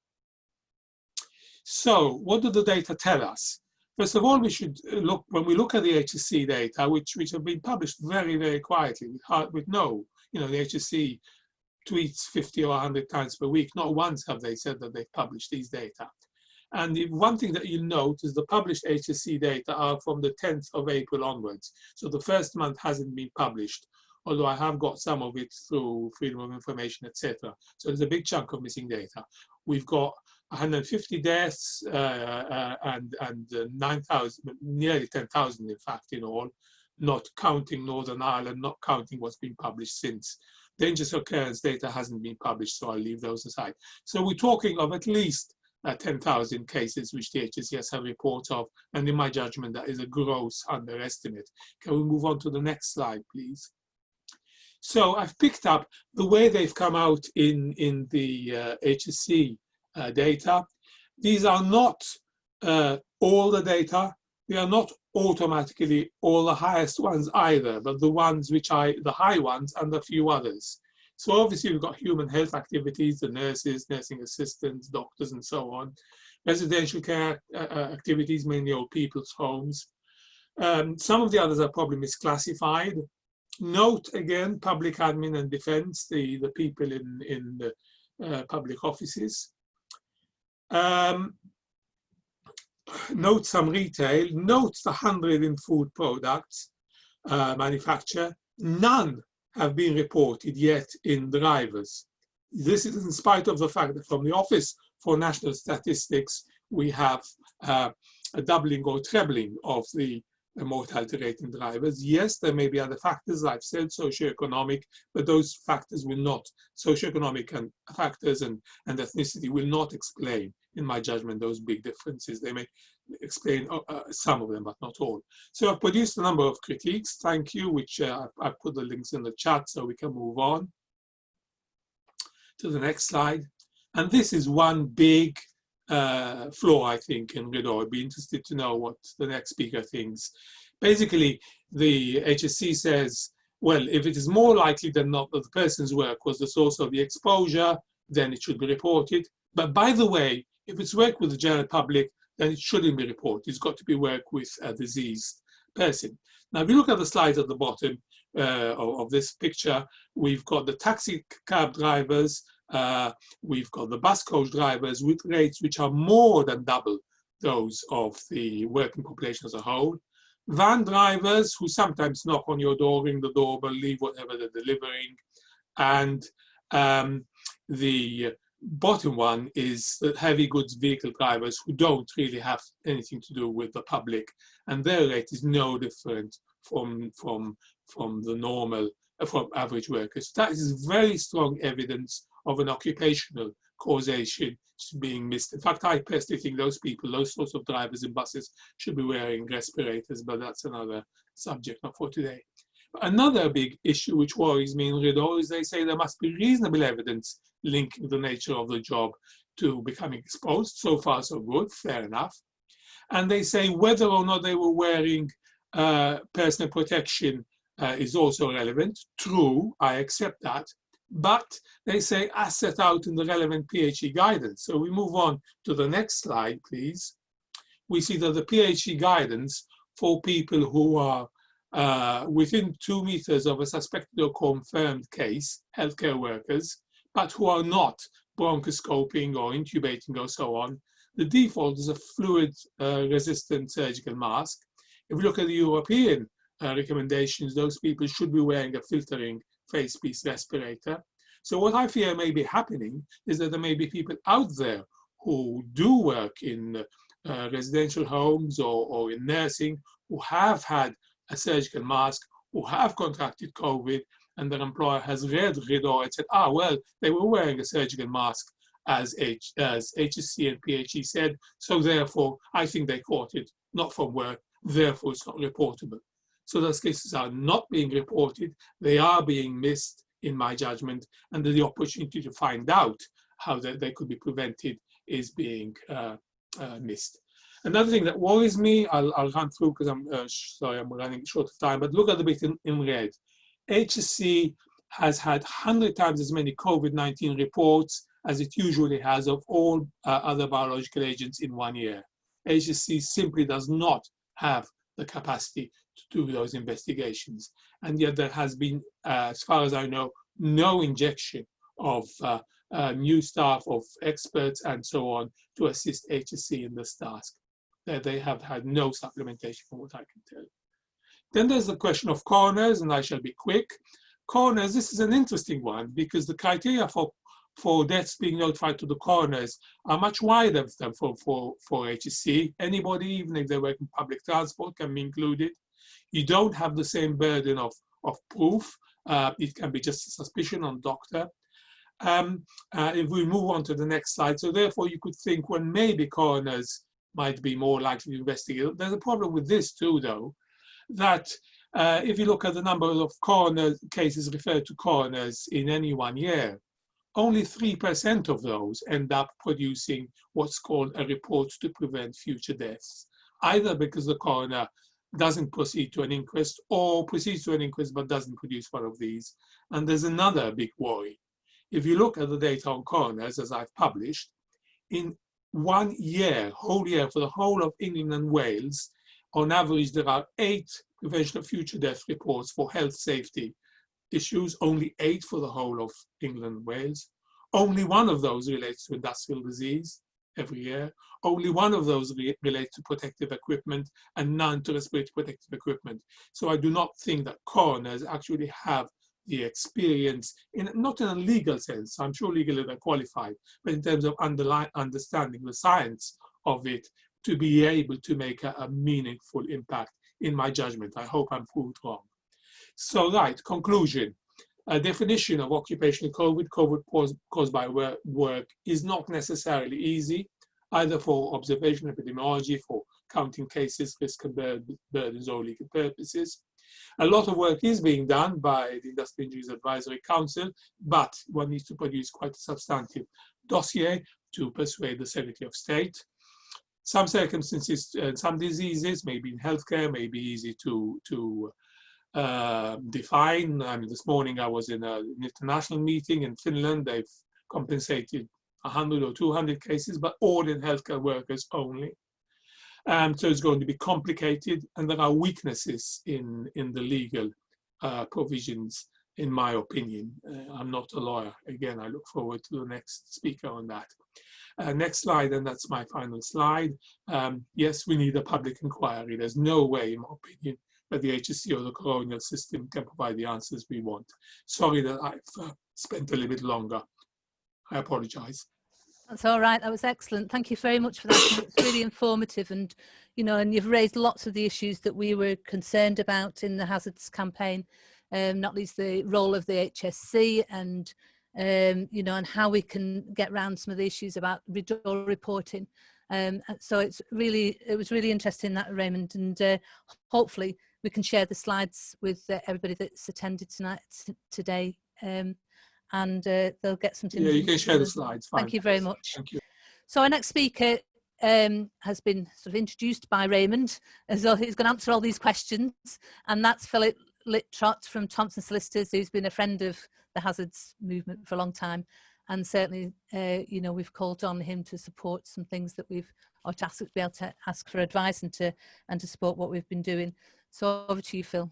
So what do the data tell us? First of all, we should look, when we look at the HSC data, which have been published very, very quietly, with no, the HSC tweets 50 or 100 times per week. Not once have they said that they've published these data. And the one thing that you'll note is the published HSC data are from the 10th of April onwards. So the first month hasn't been published. although I have got some of it through freedom of information, etc. So there's a big chunk of missing data. We've got 150 deaths and 9,000, nearly 10,000 in fact in all, not counting Northern Ireland, not counting what's been published since. Dangerous occurrence data hasn't been published, so I'll leave those aside. So we're talking of at least 10,000 cases which the HSES have reports of, and in my judgment, that is a gross underestimate. Can we move on to the next slide, please? So I've picked up the way they've come out in the HSE data. These are not all the data. They are not automatically all the highest ones either, but the ones which are the high ones and a few others. So obviously we've got human health activities, the nurses, nursing assistants, doctors, and so on. Residential care activities, mainly old people's homes. Some of the others are probably misclassified. Note again, public admin and defense, the people in the public offices. Note some retail, note the 100 in food products manufacture. None have been reported yet in drivers. This is in spite of the fact that from the Office for National Statistics, we have a doubling or trebling of the mortality rate in drivers. Yes, there may be other factors, I've said socioeconomic, but those factors will not, socioeconomic and factors and ethnicity will not explain, in my judgment, those big differences. They may explain some of them, but not all. So I've produced a number of critiques, thank you, which I put the links in the chat so we can move on to the next slide. And this is one big flaw, I think, in RIDDOR. I'd be interested to know what the next speaker thinks. Basically, the HSC says, well, if it is more likely than not that the person's work was the source of the exposure, then it should be reported. But by the way, if it's work with the general public, then it shouldn't be reported. It's got to be work with a diseased person. Now, if you look at the slides at the bottom of this picture, we've got the taxi cab drivers, we've got the bus coach drivers with rates which are more than double those of the working population as a whole. Van drivers who sometimes knock on your door, ring the doorbell, leave whatever they're delivering. And the bottom one is the heavy goods vehicle drivers who don't really have anything to do with the public, and their rate is no different from the normal, from average workers. That is very strong evidence of an occupational causation being missed. In fact, I personally think those people, those sorts of drivers in buses, should be wearing respirators, but that's another subject not for today. Another big issue which worries me in RIDDOR is they say there must be reasonable evidence linking the nature of the job to becoming exposed. So far, so good, fair enough. And they say whether or not they were wearing personal protection is also relevant. True, I accept that. But they say as set out in the relevant PHE guidance. So we move on to the next slide, please. We see that the PHE guidance for people who are within 2 meters of a suspected or confirmed case, healthcare workers, but who are not bronchoscoping or intubating or so on, the default is a fluid-resistant surgical mask. If we look at the European recommendations, those people should be wearing a filtering facepiece respirator. So what I fear may be happening is that there may be people out there who do work in residential homes or in nursing who have had a surgical mask, who have contracted COVID, and their employer has read RIDDOR and said, ah, well, they were wearing a surgical mask as HSC and PHE said, so therefore I think they caught it, not from work, therefore it's not reportable. So those cases are not being reported, they are being missed in my judgment, and the opportunity to find out how they could be prevented is being missed. Another thing that worries me, I'll run through because I'm sorry, I'm running short of time, but look at the bit in red. HSC has had 100 times as many COVID-19 reports as it usually has of all other biological agents in 1 year. HSC simply does not have the capacity to do those investigations. And yet there has been, as far as I know, no injection of new staff, of experts and so on to assist HSC in this task. They have had no supplementation from what I can tell. Then there's the question of coroners, and I shall be quick. Coroners, this is an interesting one because the criteria for deaths being notified to the coroners are much wider than for HSC. Anybody, even if they work in public transport, can be included. You don't have the same burden of proof. It can be just a suspicion on doctor. If we move on to the next slide, so therefore you could think, well, maybe coroners might be more likely to investigate. There's a problem with this too, though, that if you look at the number of coroner cases referred to coroners in any 1 year, only 3% of those end up producing what's called a report to prevent future deaths, either because the coroner doesn't proceed to an inquest or proceeds to an inquest but doesn't produce one of these. And there's another big worry. If you look at the data on coroners, as I've published, in 1 year, whole year for the whole of England and Wales, on average, there are 8 prevention of future death reports for health safety issues, only 8 for the whole of England and Wales. Only 1 of those relates to industrial disease every year. Only 1 of those relates to protective equipment and none to respiratory protective equipment. So I do not think that coroners actually have the experience, not in a legal sense, I'm sure legally they're qualified, but in terms of understanding the science of it, to be able to make a meaningful impact, in my judgment. I hope I'm proved wrong. So, right, conclusion. A definition of occupational COVID caused by work is not necessarily easy, either for observation epidemiology, for counting cases, risk and burdens, or legal purposes. A lot of work is being done by the Industrial Injuries Advisory Council, but one needs to produce quite a substantive dossier to persuade the Secretary of State. Some circumstances, some diseases, maybe in healthcare, may be easy to define. I mean, this morning I was in an international meeting in Finland. They've compensated 100 or 200 cases, but all in healthcare workers only. So it's going to be complicated, and there are weaknesses in the legal provisions, in my opinion. I'm not a lawyer. Again, I look forward to the next speaker on that. Next slide, and that's my final slide. Yes, we need a public inquiry. There's no way, in my opinion, that the HSC or the colonial system can provide the answers we want. Sorry that I've spent a little bit longer. I apologize. That's all right. That was excellent. Thank you very much for that. It's really informative, and and you've raised lots of the issues that we were concerned about in the hazards campaign, not least the role of the HSC and and how we can get around some of the issues about door reporting. So it was really interesting, that, Raymond, and hopefully we can share the slides with everybody that's attended today. And they'll get something. Yeah, you can share the slides. Fine. Thank you very much. Thank you. So our next speaker has been sort of introduced by Raymond, as though he's going to answer all these questions, and that's Phillip Liptrot from Thompson Solicitors, who's been a friend of the hazards movement for a long time, and certainly we've called on him to support some things that be able to ask for advice and to support what we've been doing. So over to you, Phil.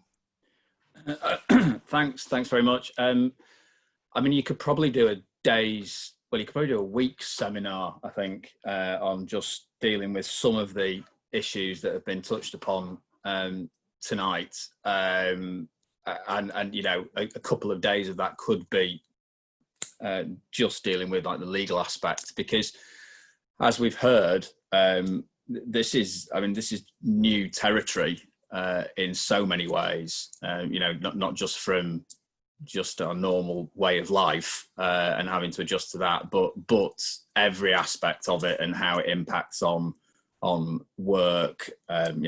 Thanks very much. I mean, you could probably do a week's seminar, I think, on just dealing with some of the issues that have been touched upon tonight. And a couple of days of that could be just dealing with like the legal aspect, because as we've heard, this is new territory in so many ways, not just from just a normal way of life and having to adjust to that, but every aspect of it and how it impacts on work,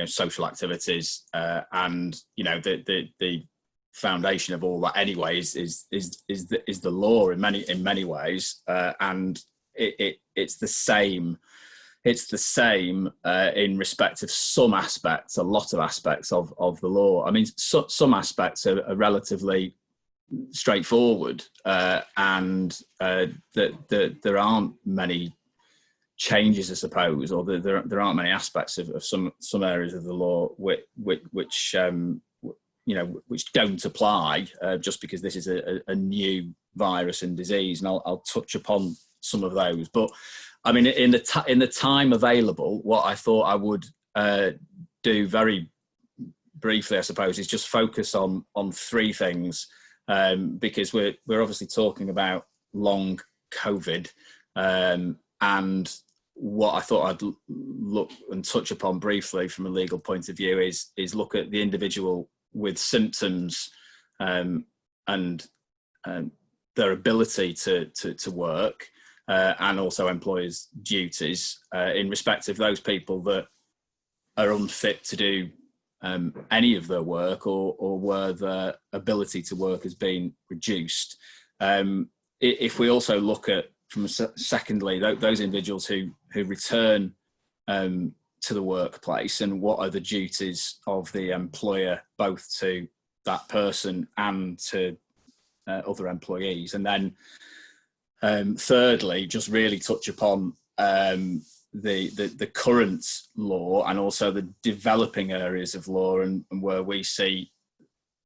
social activities, and the foundation of all that anyways is the law in many ways, and it's the same. It's the same in respect of some aspects, a lot of aspects of the law. I mean, some aspects are relatively straightforward, and there aren't many changes, I suppose, or there aren't many aspects of some areas of the law which don't apply just because this is a new virus and disease, and I'll touch upon some of those. But I mean, in the time available, what I thought I would do very briefly, I suppose, is just focus on 3 things because we're obviously talking about long COVID, and what I thought I'd look and touch upon briefly from a legal point of view is look at the individual with symptoms and their ability to work, and also employers' duties in respect of those people that are unfit to do any of their work, or where their ability to work has been reduced. If we also look at, secondly, those individuals who return to the workplace, and what are the duties of the employer both to that person and to other employees. And then thirdly, just really touch upon the current law, and also the developing areas of law, and where we see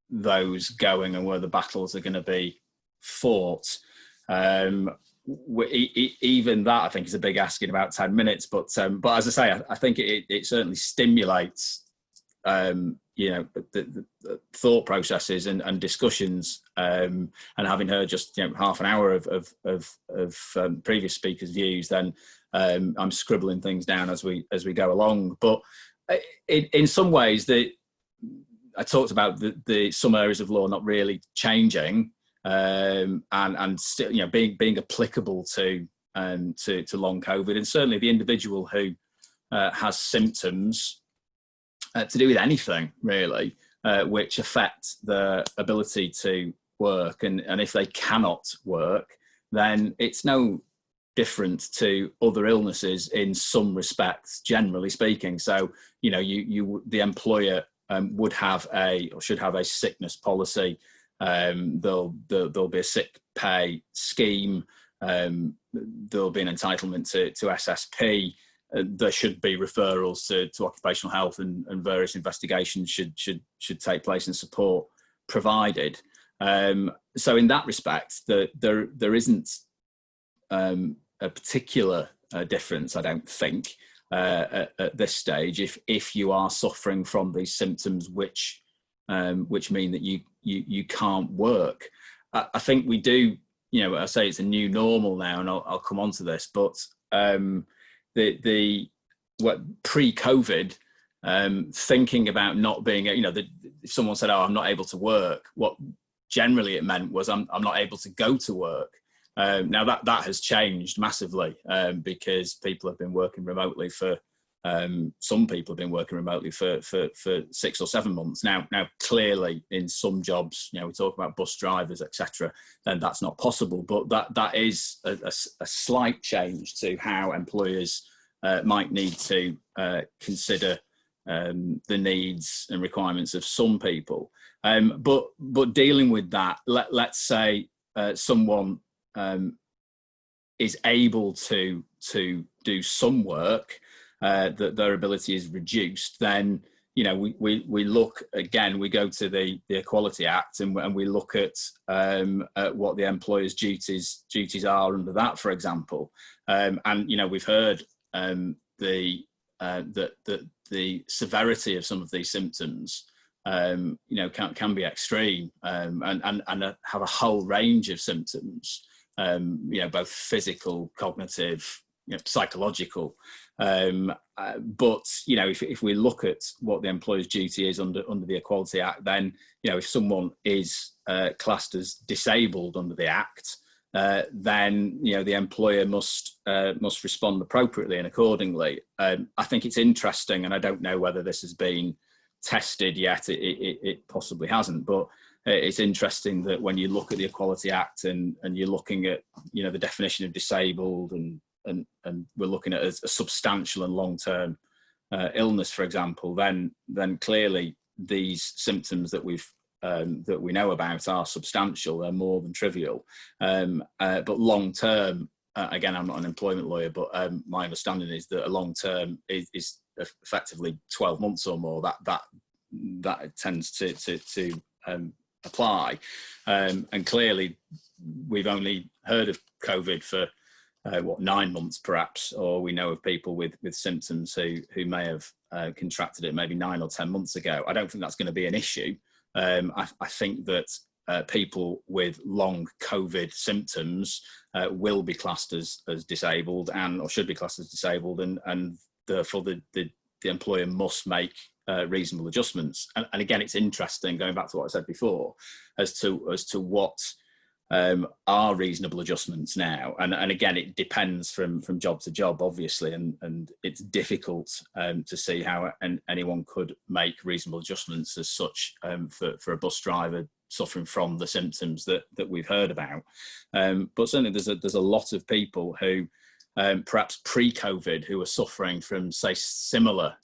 those going, and where the battles are going to be fought. Even that, I think, is a big ask in about 10 minutes. But as I say, I think it certainly stimulates, the thought processes and discussions. And having heard just half an hour of previous speakers' views, then I'm scribbling things down as we go along. But in some ways, I talked about the some areas of law not really changing. And still, being applicable to long COVID, and certainly the individual who has symptoms to do with anything really, which affect their ability to work, and if they cannot work, then it's no different to other illnesses in some respects, generally speaking. So the employer would have or should have a sickness policy. There'll be a sick pay scheme. There'll be an entitlement to SSP. There should be referrals to occupational health, and various investigations should take place and support provided. So in that respect, there isn't a particular difference, I don't think, at this stage. If you are suffering from these symptoms which mean that you can't work, I think we do. I say it's a new normal now, and I'll come on to this. But what pre-COVID, thinking about not being, if someone said, "Oh, I'm not able to work," what generally it meant was, "I'm not able to go to work." Now that has changed massively, because people have been working remotely for. Some people have been working remotely for 6 or 7 months now. Now, clearly, in some jobs, we talk about bus drivers, etc., then that's not possible. But that is a slight change to how employers might need to consider the needs and requirements of some people. But dealing with that, let's say someone is able to do some work. That their ability is reduced, then we look again. We go to the Equality Act, and we look at what the employer's duties are under that, for example. And we've heard the severity of some of these symptoms can be extreme, and have a whole range of symptoms, both physical, cognitive, psychological. But if we look at what the employer's duty is under the Equality Act, then if someone is classed as disabled under the Act, then the employer must respond appropriately and accordingly. I think it's interesting, and I don't know whether this has been tested yet. It possibly hasn't, but it's interesting that when you look at the Equality Act and you're looking at the definition of disabled, and we're looking at a substantial and long-term illness, for example, then clearly these symptoms that we know about are substantial. They're more than trivial. But long-term, again, I'm not an employment lawyer, but my understanding is that a long-term is effectively 12 months or more. That tends to apply. And clearly, we've only heard of COVID for 9 months perhaps, or we know of people with symptoms who may have contracted it maybe 9 or 10 months ago. I don't think that's going to be an issue. I think that people with long COVID symptoms will be classed as disabled or should be classed as disabled, and therefore the employer must make reasonable adjustments. And again, it's interesting, going back to what I said before, as to what are reasonable adjustments now. And again, it depends from job to job, obviously, and it's difficult to see how anyone could make reasonable adjustments as such for a bus driver suffering from the symptoms that we've heard about. But certainly there's a lot of people who perhaps pre-COVID who are suffering from, say, similar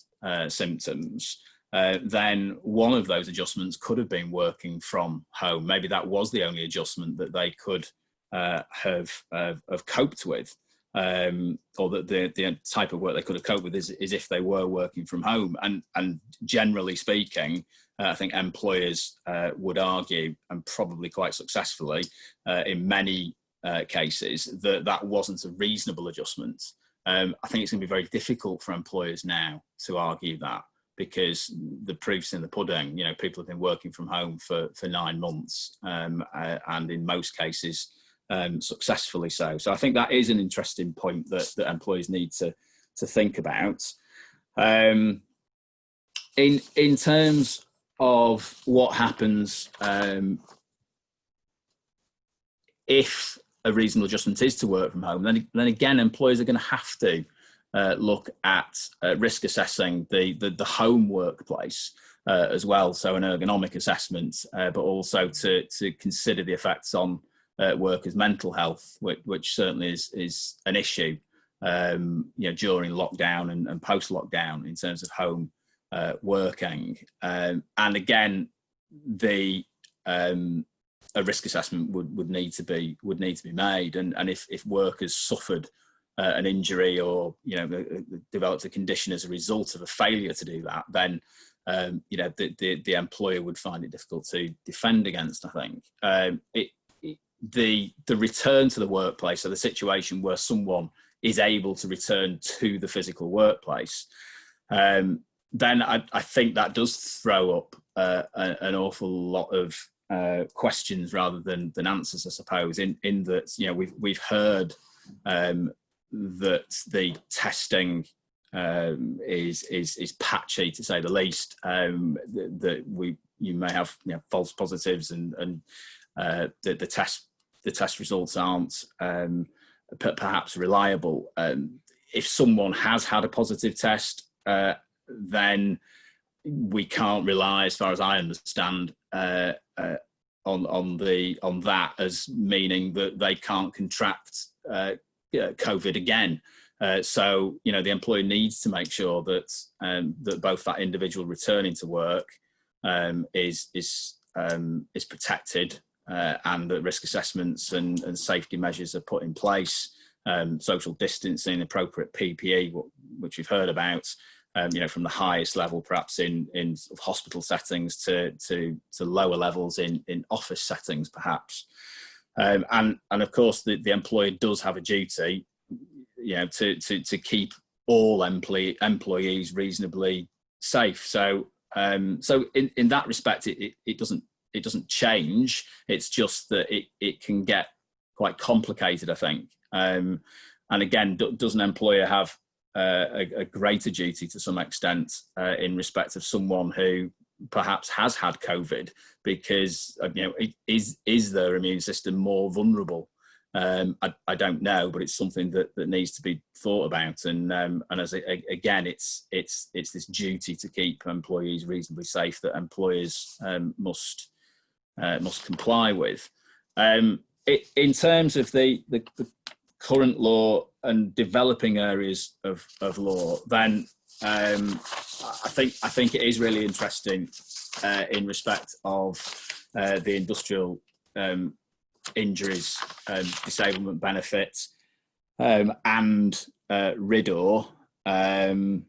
symptoms. Then one of those adjustments could have been working from home. Maybe that was the only adjustment that they could have coped with, or that the type of work they could have coped with is if they were working from home. And generally speaking, I think employers would argue, and probably quite successfully in many cases, that wasn't a reasonable adjustment. I think it's going to be very difficult for employers now to argue that, because the proof's in the pudding. You know, people have been working from home for 9 months, and in most cases successfully so. So I think that is an interesting point that employers need to think about. In terms of what happens if a reasonable adjustment is to work from home, then again, employers are going to have to look at risk assessing the home workplace as well. So an ergonomic assessment, but also to consider the effects on workers' mental health, which certainly is an issue, during lockdown and post-lockdown in terms of home working. And again, a risk assessment would need to be made, and if workers suffered an injury or developed a condition as a result of a failure to do that, then the employer would find it difficult to defend against. I think the return to the workplace, so the situation where someone is able to return to the physical workplace, then I think that does throw up an awful lot of questions rather than answers, I suppose, in that we've heard that the testing is patchy, to say the least. That you may have false positives, and the test results aren't perhaps reliable. If someone has had a positive test, then we can't rely, as far as I understand, on that as meaning that they can't contract COVID again. So the employer needs to make sure that both that individual returning to work is protected, and that risk assessments and safety measures are put in place, social distancing, appropriate PPE, which we've heard about, from the highest level perhaps in sort of hospital settings to lower levels in office settings perhaps. And of course the employer does have a duty to keep all employees reasonably safe. So in that respect it doesn't change. It's just that it can get quite complicated, I think. And again, does an employer have a greater duty to some extent in respect of someone who perhaps has had COVID, because is their immune system more vulnerable? I don't know, but it's something that needs to be thought about. And again, it's this duty to keep employees reasonably safe that employers must comply with. In terms of the current law and developing areas of law, then I think it is really interesting in respect of the industrial injuries, disablement benefits, and RIDDOR, and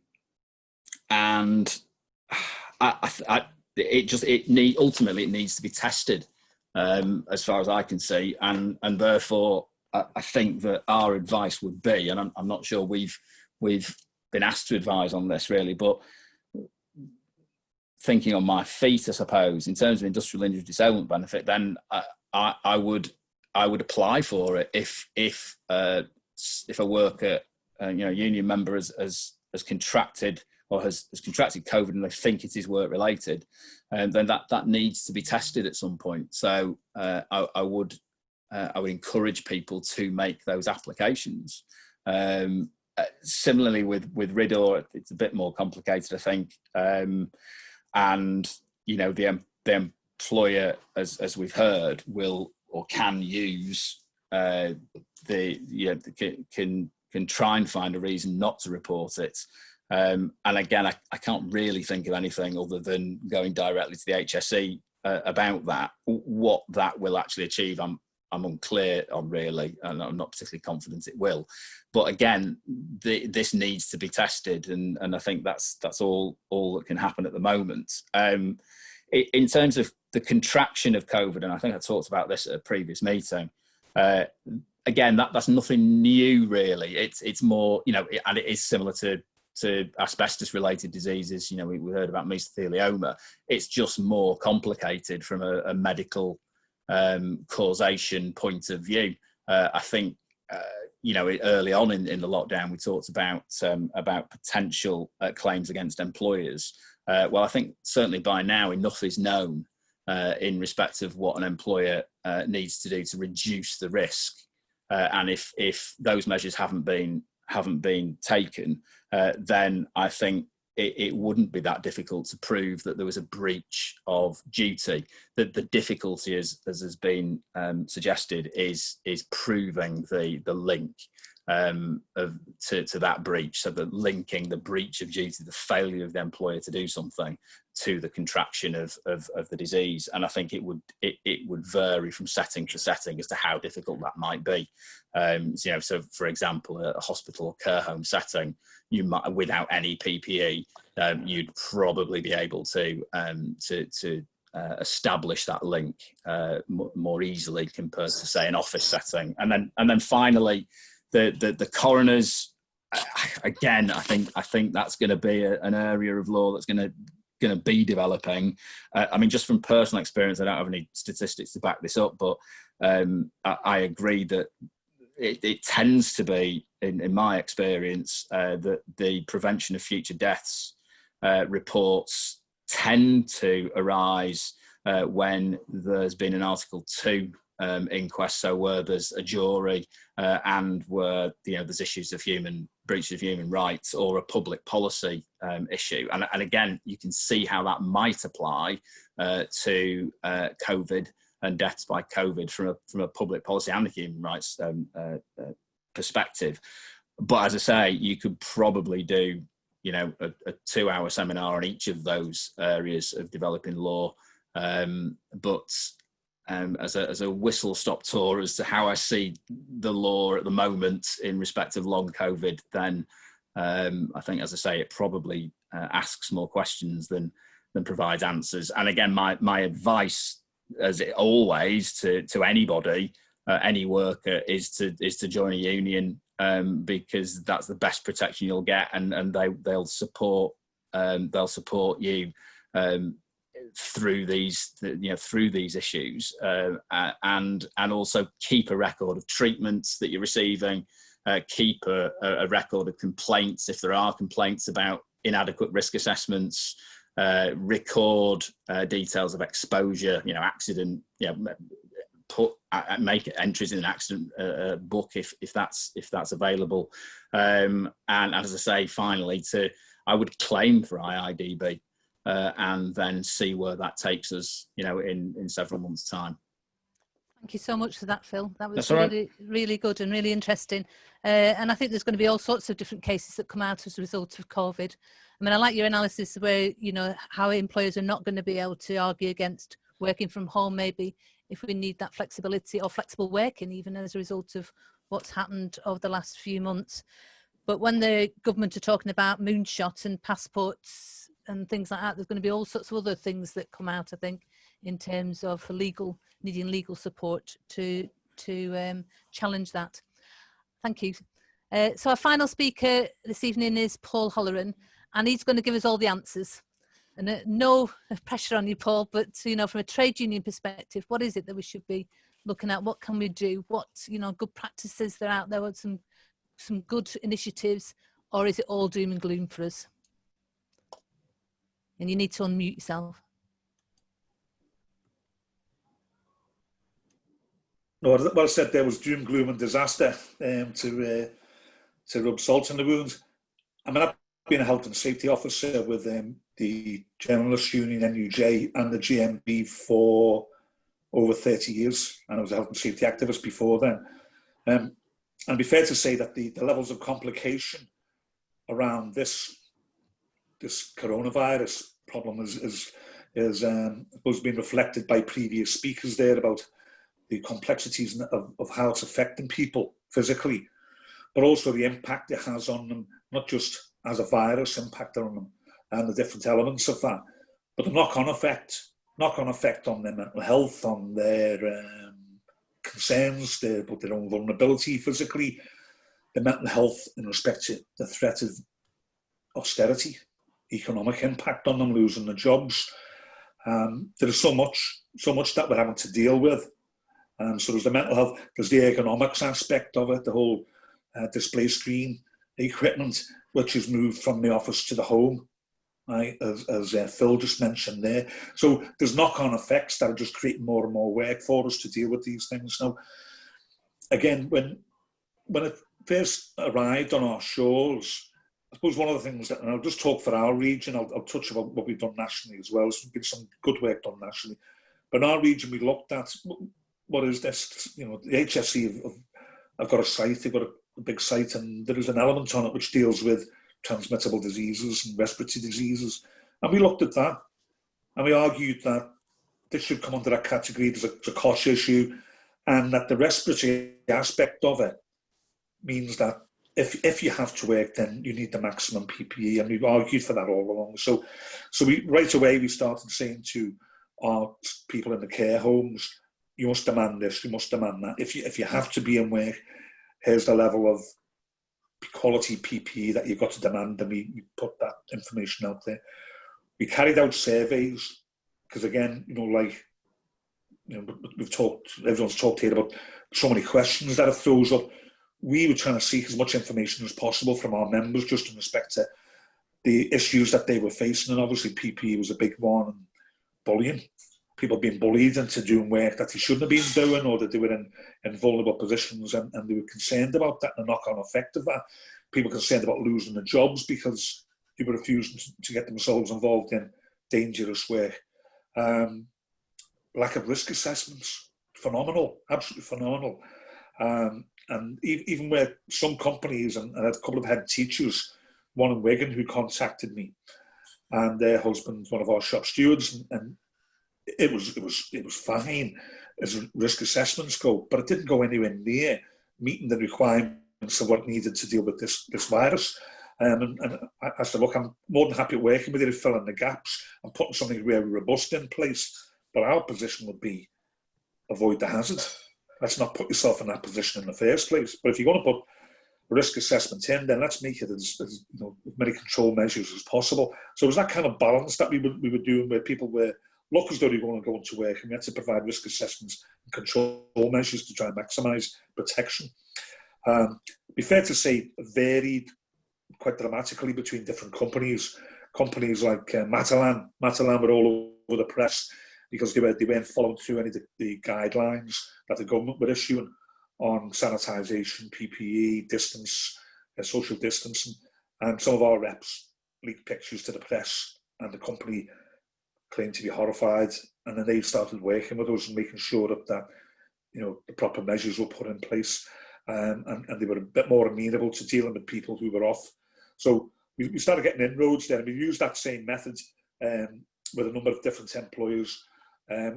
ultimately it needs to be tested, as far as I can see, and therefore I think that our advice would be, and I'm not sure we've been asked to advise on this really, but thinking on my feet, I suppose, in terms of industrial injury disablement benefit, then I would apply for it if a worker, union member has contracted or has contracted COVID and they think it is work related, then that needs to be tested at some point. So I would encourage people to make those applications. Similarly with RIDDOR, it's a bit more complicated, I think. And the employer, as we've heard, will or can use can try and find a reason not to report it. And again, I can't really think of anything other than going directly to the HSE about that. What that will actually achieve, I'm unclear on, really, and I'm not particularly confident it will. But again, this needs to be tested, and I think that's all that can happen at the moment. In terms of the contraction of COVID, and I think I talked about this at a previous meeting, again, that's nothing new, really. It's more, and it is similar to asbestos-related diseases. We heard about mesothelioma. It's just more complicated from a medical causation point of view. I think early on in the lockdown we talked about potential claims against employers. Well, I think certainly by now enough is known in respect of what an employer needs to do to reduce the risk, and if those measures haven't been taken, then I think it wouldn't be that difficult to prove that there was a breach of duty. The difficulty, as has been suggested, is proving the link to that breach. So linking the breach of duty, the failure of the employer to do something, to the contraction of the disease. And I think it would vary from setting to setting as to how difficult that might be. So for example, a hospital or care home setting, you might, without any PPE, you'd probably be able to establish that link more easily compared to, say, an office setting. And then finally, the coroners. Again, I think that's going to be an area of law that's going to be developing. I mean, just from personal experience, I don't have any statistics to back this up, but I agree that it tends to be, in my experience, that the prevention of future deaths reports tend to arise when there's been an Article 2 inquest, so where there's a jury and where there's issues of breach of human rights or a public policy issue. And again, you can see how that might apply to COVID and deaths by COVID from a public policy and a human rights perspective. But as I say, you could probably do a 2-hour seminar on each of those areas of developing law. But as a whistle-stop tour as to how I see the law at the moment in respect of long COVID, then I think, as I say, it probably asks more questions than provides answers. And again, my advice, as it always, to anybody, any worker, is to join a union, because that's the best protection you'll get, and they'll support you through these issues, and also keep a record of treatments that you're receiving, keep a record of complaints if there are complaints about inadequate risk assessments, record details of exposure, accident, make entries in an accident book if that's available, and as I say, finally, I would claim for IIDB. And then see where that takes us, in several months' time. Thank you so much for that, Phil. That was really good and really interesting. And I think there's going to be all sorts of different cases that come out as a result of COVID. I mean, I like your analysis where, how employers are not going to be able to argue against working from home, maybe, if we need that flexibility or flexible working, even as a result of what's happened over the last few months. But when the government are talking about moonshot and passports and things like that, there's going to be all sorts of other things that come out, I think, in terms of needing legal support to challenge that. Thank you. So our final speaker this evening is Paul Holleran, and he's going to give us all the answers. And no pressure on you, Paul, but, you know, from a trade union perspective, what is it that we should be looking at? What can we do? What, you know, good practices that are out there? What some good initiatives, or is it all doom and gloom for us? And you need to unmute yourself. No, what I said there was doom, gloom and disaster, to rub salt in the wounds. I mean, I've been a health and safety officer with the Journalists Union, NUJ, and the GMB for over 30 years, and I was a health and safety activist before then. And it'd be fair to say that the levels of complication around this coronavirus problem is been reflected by previous speakers there about the complexities of how it's affecting people physically, but also the impact it has on them, not just as a virus impact on them and the different elements of that, but the knock-on effect on their mental health, on their concerns, their own vulnerability physically, the mental health in respect to the threat of austerity, economic impact on them, losing their jobs. There is so much that we're having to deal with. So there's the mental health, there's the ergonomics aspect of it, the whole display screen equipment, which is moved from the office to the home, right, as Phil just mentioned there. So there's knock-on effects that are just creating more and more work for us to deal with these things. Now, again, when it first arrived on our shores, I suppose one of the things that, and I'll just talk for our region, I'll touch about what we've done nationally as well, so there's been some good work done nationally. But in our region, we looked at, what is this? You know, the HSE have got a site, they've got a big site, and there is an element on it which deals with transmittable diseases and respiratory diseases. And we looked at that, and we argued that this should come under that category. There's a cost issue, and that the respiratory aspect of it means that if you have to work, then you need the maximum PPE, and we've argued for that all along. So we right away we started saying to our people in the care homes, you must demand this, you must demand that. If you have to be in work, here's the level of quality PPE that you've got to demand, and we put that information out there. We carried out surveys, because again, everyone's talked here about so many questions that it throws up. We were trying to seek as much information as possible from our members, just in respect to the issues that they were facing, and obviously PPE was a big one, and bullying. People being bullied into doing work that they shouldn't have been doing, or that they were in vulnerable positions, and they were concerned about that and the knock-on effect of that. People concerned about losing their jobs because they were refusing to get themselves involved in dangerous work. Lack of risk assessments, phenomenal, absolutely phenomenal. And even where some companies, and I had a couple of head teachers, one in Wigan who contacted me, and their husband's one of our shop stewards, and it was fine as risk assessments go, but it didn't go anywhere near meeting the requirements of what needed to deal with this virus. And I said, look, I'm more than happy working with you to fill in the gaps and putting something really robust in place. But our position would be avoid the hazard. Let's not put yourself in that position in the first place. But if you're going to put a risk assessment in, then let's make it as many control measures as possible. So it was that kind of balance that we were doing, where people were look as though they're going to go into work, and we had to provide risk assessments and control measures to try and maximise protection. Be fair to say, it varied quite dramatically between different companies. Companies like Matalan were all over the press because they weren't following through any of the guidelines that the government were issuing on sanitisation, PPE, distance, social distancing. And some of our reps leaked pictures to the press, and the company claimed to be horrified, and then they started working with us and making sure that the proper measures were put in place, and they were a bit more amenable to dealing with people who were off. So we started getting inroads there, and we used that same method with a number of different employers.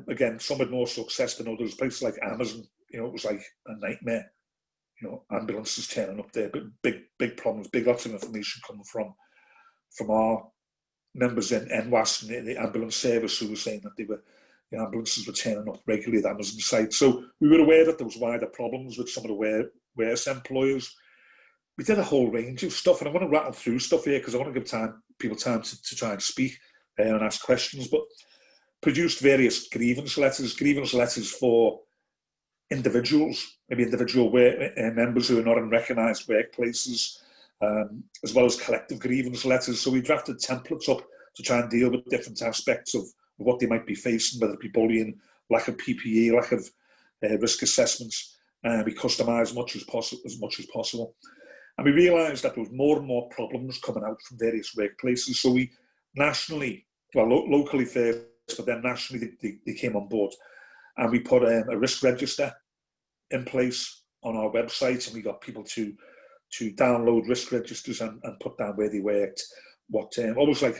Again, some had more success than others. Places like Amazon, it was like a nightmare. Ambulances turning up there, big problems, lots of information coming from our members in NWAS and the ambulance service, who were saying that the ambulances were turning up regularly at Amazon site. So we were aware that there was wider problems with some of the worst employers. We did a whole range of stuff, and I want to rattle through stuff here because I want to give people time to try and speak. and ask questions, but produced various grievance letters for individuals, maybe individual members who are not in recognised workplaces, as well as collective grievance letters. So we drafted templates up to try and deal with different aspects of what they might be facing, whether it be bullying, lack of PPE, lack of risk assessments. We customised as much as possible. And we realised that there was more and more problems coming out from various workplaces. So we nationally, well, locally first, but then nationally they came on board. And we put a risk register in place on our website, and we got people to download risk registers and put down where they worked, what almost like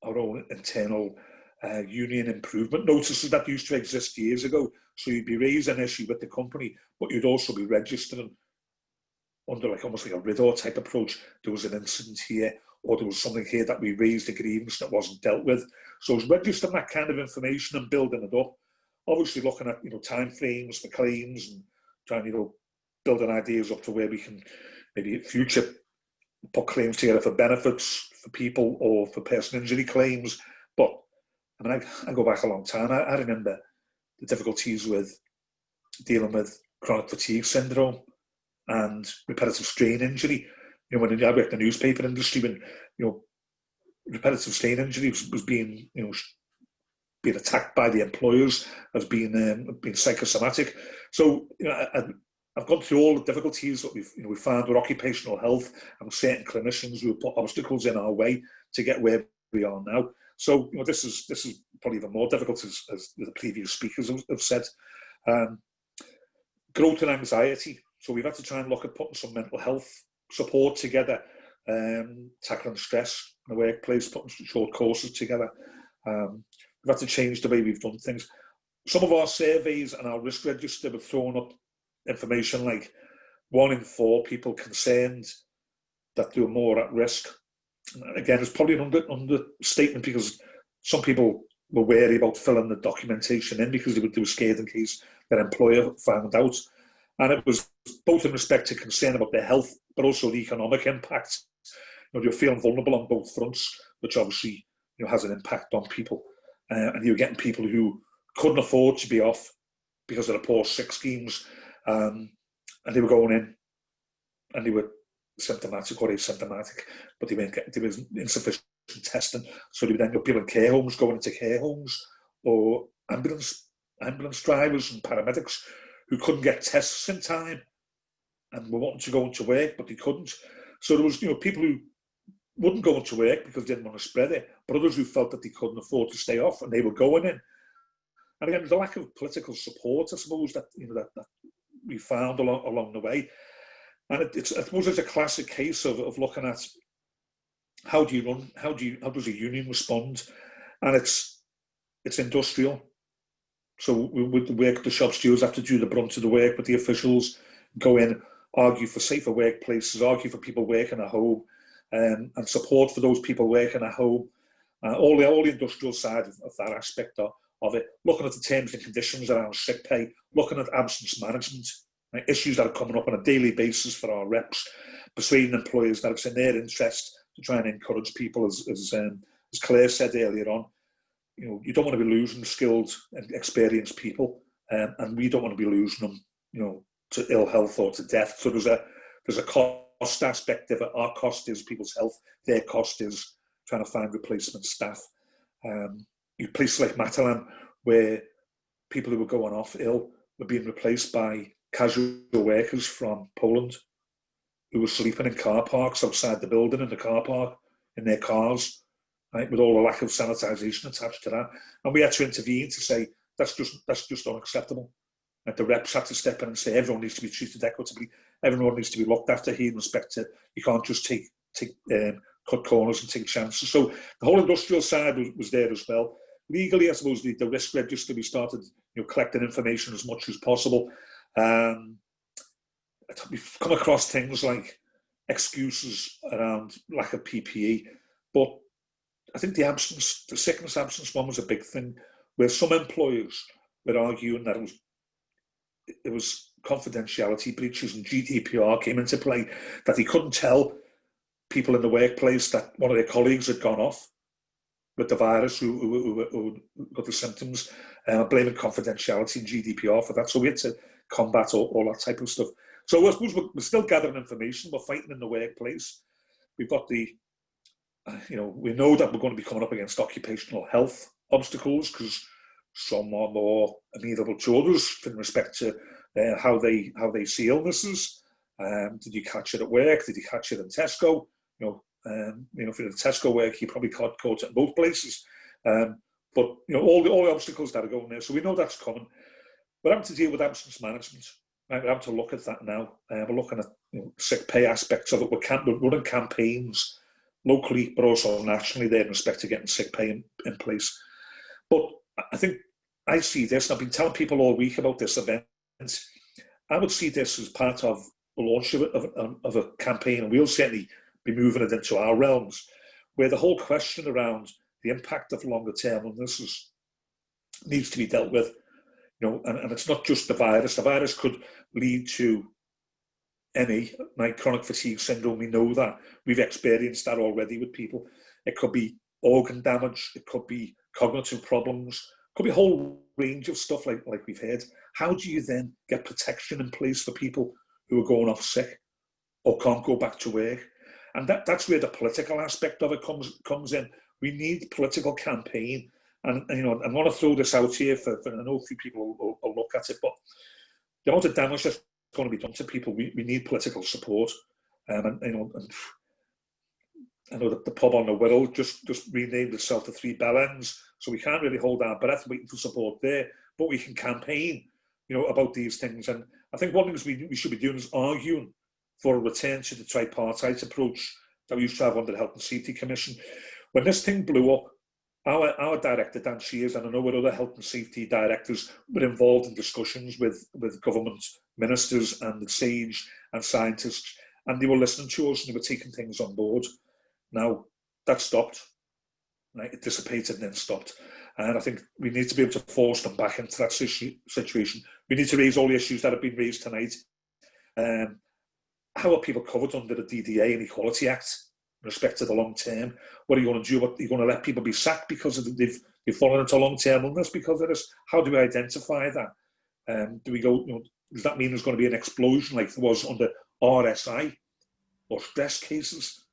our own internal union improvement notices that used to exist years ago. So you'd be raising an issue with the company, but you'd also be registering under like almost like a RIDDOR type approach. There was an incident here, or there was something here that we raised a grievance that wasn't dealt with. So it's registering that kind of information and building it up. Obviously looking at, time frames for claims and trying, building ideas up to where we can maybe in future put claims together for benefits for people or for personal injury claims. But I mean, I go back a long time. I remember the difficulties with dealing with chronic fatigue syndrome and repetitive strain injury. When I worked in the newspaper industry, when repetitive strain injury was being being attacked by the employers as being psychosomatic. So I've gone through all the difficulties that we found with occupational health and certain clinicians who have put obstacles in our way to get where we are now. So this is probably even more difficult, as the previous speakers have said. Growth and anxiety. So we've had to try and look at putting some mental health support together, tackling stress in the workplace, putting some short courses together. We've had to change the way we've done things. Some of our surveys and our risk register have thrown up information like 1 in 4 people concerned that they were more at risk. Again, it's probably an understatement, because some people were wary about filling the documentation in because they were scared in case their employer found out. And it was both in respect to concern about their health, but also the economic impact. You're feeling vulnerable on both fronts, which obviously has an impact on people. And you're getting people who couldn't afford to be off because of the poor sick schemes, and they were going in and they were symptomatic or asymptomatic, but there was insufficient testing. So they would end up people in care homes, going into care homes, or ambulance drivers and paramedics who couldn't get tests in time and were wanting to go into work, but they couldn't. So there was people who wouldn't go into work because they didn't want to spread it, but others who felt that they couldn't afford to stay off and they were going in. And again, the lack of political support, I suppose, that that we found along the way. And I suppose it's a classic case of looking at how does a union respond? And it's industrial. So with the work, the shop stewards have to do the brunt of the work, but the officials go in, argue for safer workplaces, argue for people working at home, and support for those people working at home. All the industrial side of that aspect of it, looking at the terms and conditions around sick pay, looking at absence management, right, issues that are coming up on a daily basis for our reps, persuading employers that it's in their interest to try and encourage people, as Claire said earlier on. You don't want to be losing skilled and experienced people, and we don't want to be losing them, to ill health or to death. So there's a cost aspect of it. Our cost is people's health. Their cost is trying to find replacement staff. Places like Matalan, where people who were going off ill were being replaced by casual workers from Poland who were sleeping in car parks outside the building, in the car park, in their cars, right, with all the lack of sanitisation attached to that. And we had to intervene to say that's just unacceptable. Like the reps had to step in and say everyone needs to be treated equitably, everyone needs to be looked after here in respect to, you can't just cut corners and take chances. So the whole industrial side was there as well. Legally, I suppose the risk register, we started collecting information as much as possible. We've come across things like excuses around lack of PPE, but I think the sickness absence one was a big thing, where some employers were arguing that it was confidentiality breaches and GDPR came into play, that they couldn't tell people in the workplace that one of their colleagues had gone off with the virus who got the symptoms, blaming confidentiality and GDPR for that. So we had to combat all that type of stuff. So I suppose we're still gathering information. We're fighting in the workplace. We've got the, we know that we're going to be coming up against occupational health obstacles because some are more amenable to others in respect to how they see illnesses. Did you catch it at work? Did you catch it in Tesco? If you're in Tesco work, you probably caught it in both places. But all the obstacles that are going there. So we know that's coming. We're having to deal with absence management. Right? We're having to look at that now. We're looking at sick pay aspects of it. We're running campaigns locally, but also nationally there in respect to getting sick pay in place. But I think I see this, and I've been telling people all week about this event. I would see this as part of the launch of a campaign, and we'll certainly be moving it into our realms, where the whole question around the impact of longer term illnesses needs to be dealt with. And it's not just the virus. The virus could lead to ME, like chronic fatigue syndrome. We know that. We've experienced that already with people. It could be organ damage. It could be cognitive problems. It could be a whole range of stuff like we've heard. How do you then get protection in place for people who are going off sick or can't go back to work? And that's where the political aspect of it comes in. We need political campaign. And I want to throw this out here for I know a few people will look at it, but the amount of damage that's going to be done to people, we need political support. And I know that the pub on the Wirral just renamed itself to Three Bellends, so we can't really hold our breath waiting for support there, but we can campaign, about these things. And I think one of the things we should be doing is arguing for a return to the tripartite approach that we used to have under the Health and Safety Commission. When this thing blew up, our director, Dan Shears, and I know what other health and safety directors were involved in discussions with government ministers and the SAGE and scientists, and they were listening to us and they were taking things on board. Now, that stopped. Right? It dissipated and then stopped. And I think we need to be able to force them back into that situation. We need to raise all the issues that have been raised tonight. How are people covered under the DDA and Equality Act in respect to the long term? What are you going to do? What, are you going to let people be sacked because they've fallen into long-term illness because of this? How do we identify that? Do we go, does that mean there's going to be an explosion like there was under RSI or stress cases,